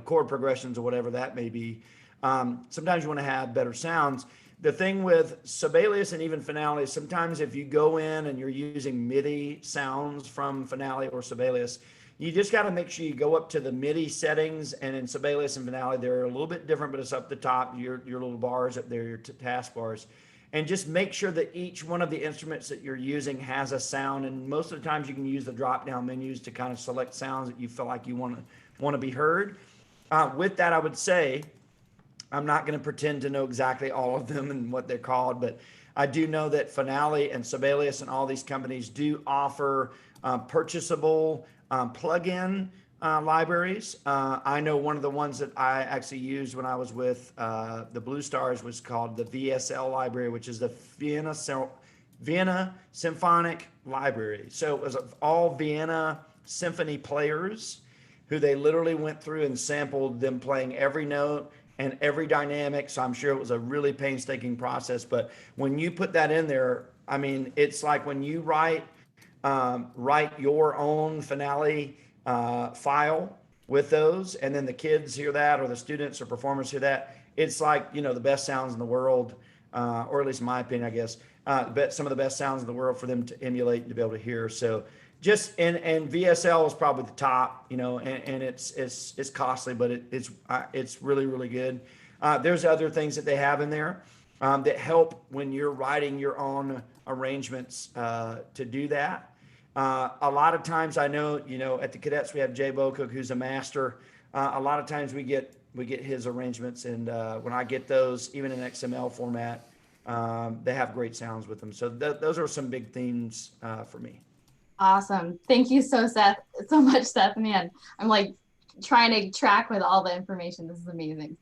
chord progressions or whatever that may be, sometimes you want to have better sounds. The thing with Sibelius and even Finale, sometimes if you go in and you're using MIDI sounds from Finale or Sibelius, you just got to make sure you go up to the MIDI settings. And in Sibelius and Finale, they're a little bit different, but it's up the top, your little bars up there, your task bars. And just make sure that each one of the instruments that you're using has a sound. And most of the times you can use the drop-down menus to kind of select sounds that you feel like you want to be heard. With that, I would say, I'm not going to pretend to know exactly all of them and what they're called, but I do know that Finale and Sibelius and all these companies do offer purchasable plug-in libraries. I know one of the ones that I actually used when I was with the Blue Stars was called the VSL library, which is the Vienna Symphonic Library. So it was all Vienna symphony players. who they literally went through and sampled them playing every note and every dynamic. So I'm sure it was a really painstaking process. But when you put that in there, I mean, it's like when you write your own finale file with those, and then the kids hear that, or the students or performers hear that. It's like, you know, the best sounds in the world, or at least in my opinion, I guess, but some of the best sounds in the world for them to emulate and to be able to hear. So just and VSL is probably the top, you know, and it's costly, but it's really, really good. There's other things that they have in there that help when you're writing your own arrangements to do that. A lot of times, I know, you know, at the cadets we have Jay Bocook, who's a master. A lot of times we get his arrangements, and when I get those, even in XML format, they have great sounds with them. So those are some big themes for me. Awesome. Thank you so much, Seth. Man, I'm like trying to track with all the information. This is amazing.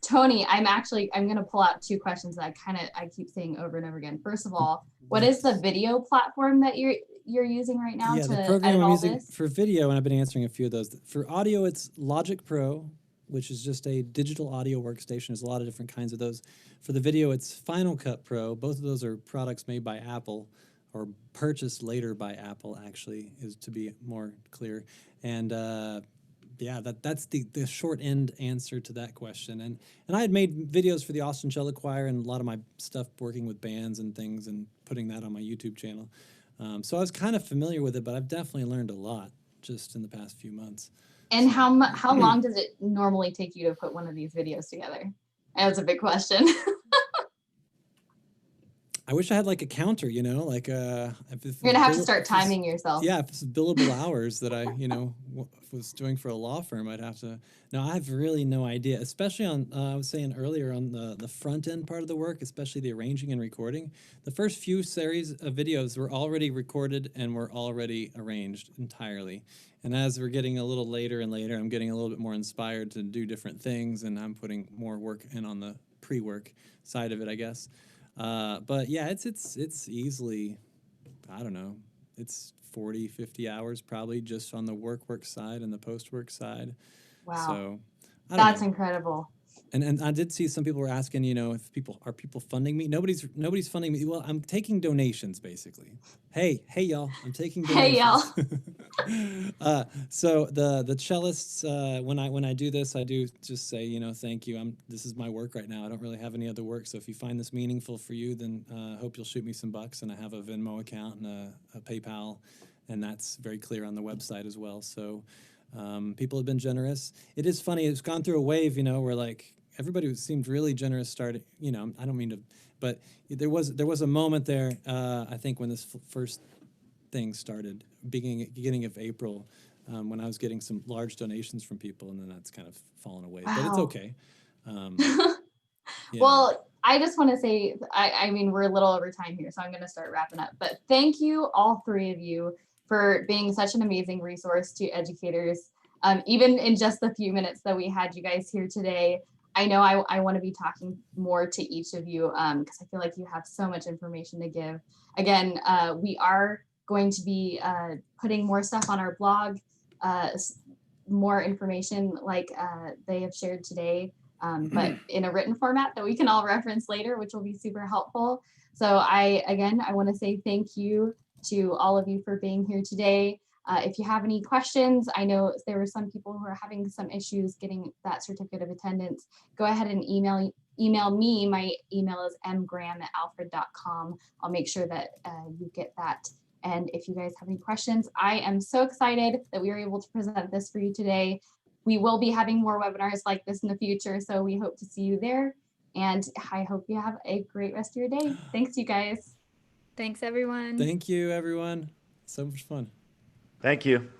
Tony, I'm going to pull out two questions that I keep saying over and over again. First of all, what is the video platform that you're using right now Yeah, to the program edit I'm all using this? for video, and I've been answering a few of those. For audio, it's Logic Pro, which is just a digital audio workstation. There's a lot of different kinds of those. For the video, it's Final Cut Pro. Both of those are products made by Apple, or purchased later by Apple, actually, is to be more clear. And yeah, that's the short end answer to that question. And I had made videos for the Austin Cello Choir and a lot of my stuff working with bands and things and putting that on my YouTube channel. So I was kind of familiar with it, but I've definitely learned a lot just in the past few months. And how long does it normally take you to put one of these videos together? That's a big question. I wish I had like a counter, you know, like You're gonna have to start timing yourself. Yeah, if it's billable hours that I, you know, was doing for a law firm, I'd have to. No, I have really no idea, especially on, I was saying earlier, on the front end part of the work, especially the arranging and recording. The first few series of videos were already recorded and were already arranged entirely. And as we're getting a little later and later, I'm getting a little bit more inspired to do different things, and I'm putting more work in on the pre-work side of it, I guess. But yeah, it's easily, I don't know, it's 40, 50 hours probably just on the work side and the post-work side. Wow. So that's incredible. And I did see some people were asking, you know, if people funding me. Nobody's funding me. Well, I'm taking donations basically. Hey y'all, I'm taking donations. Hey y'all. So the cellists, when I do this, I do just say, you know, thank you. This is my work right now. I don't really have any other work. So if you find this meaningful for you, then hope you'll shoot me some bucks. And I have a Venmo account and a PayPal, and that's very clear on the website as well. So people have been generous. It is funny. It's gone through a wave, you know, where like everybody seemed really generous started, you know, I don't mean to, but there was a moment there, I think, when this first thing started, beginning of April, when I was getting some large donations from people, and then that's kind of fallen away. Wow. But it's okay. Yeah. Well, I just want to say, I mean, we're a little over time here, so I'm going to start wrapping up. But thank you, all three of you, for being such an amazing resource to educators. Even in just the few minutes that we had you guys here today, I know I want to be talking more to each of you because I feel like you have so much information to give. Again, we are going to be putting more stuff on our blog, more information like they have shared today, but in a written format that we can all reference later, which will be super helpful. So I want to say thank you to all of you for being here today. If you have any questions, I know there were some people who are having some issues getting that certificate of attendance. Go ahead and email me. My email is mgraham@alfred.com. I'll make sure that you get that. And if you guys have any questions, I am so excited that we were able to present this for you today. We will be having more webinars like this in the future, so we hope to see you there. And I hope you have a great rest of your day. Thanks, you guys. Thanks, everyone. Thank you, everyone. So much fun. Thank you.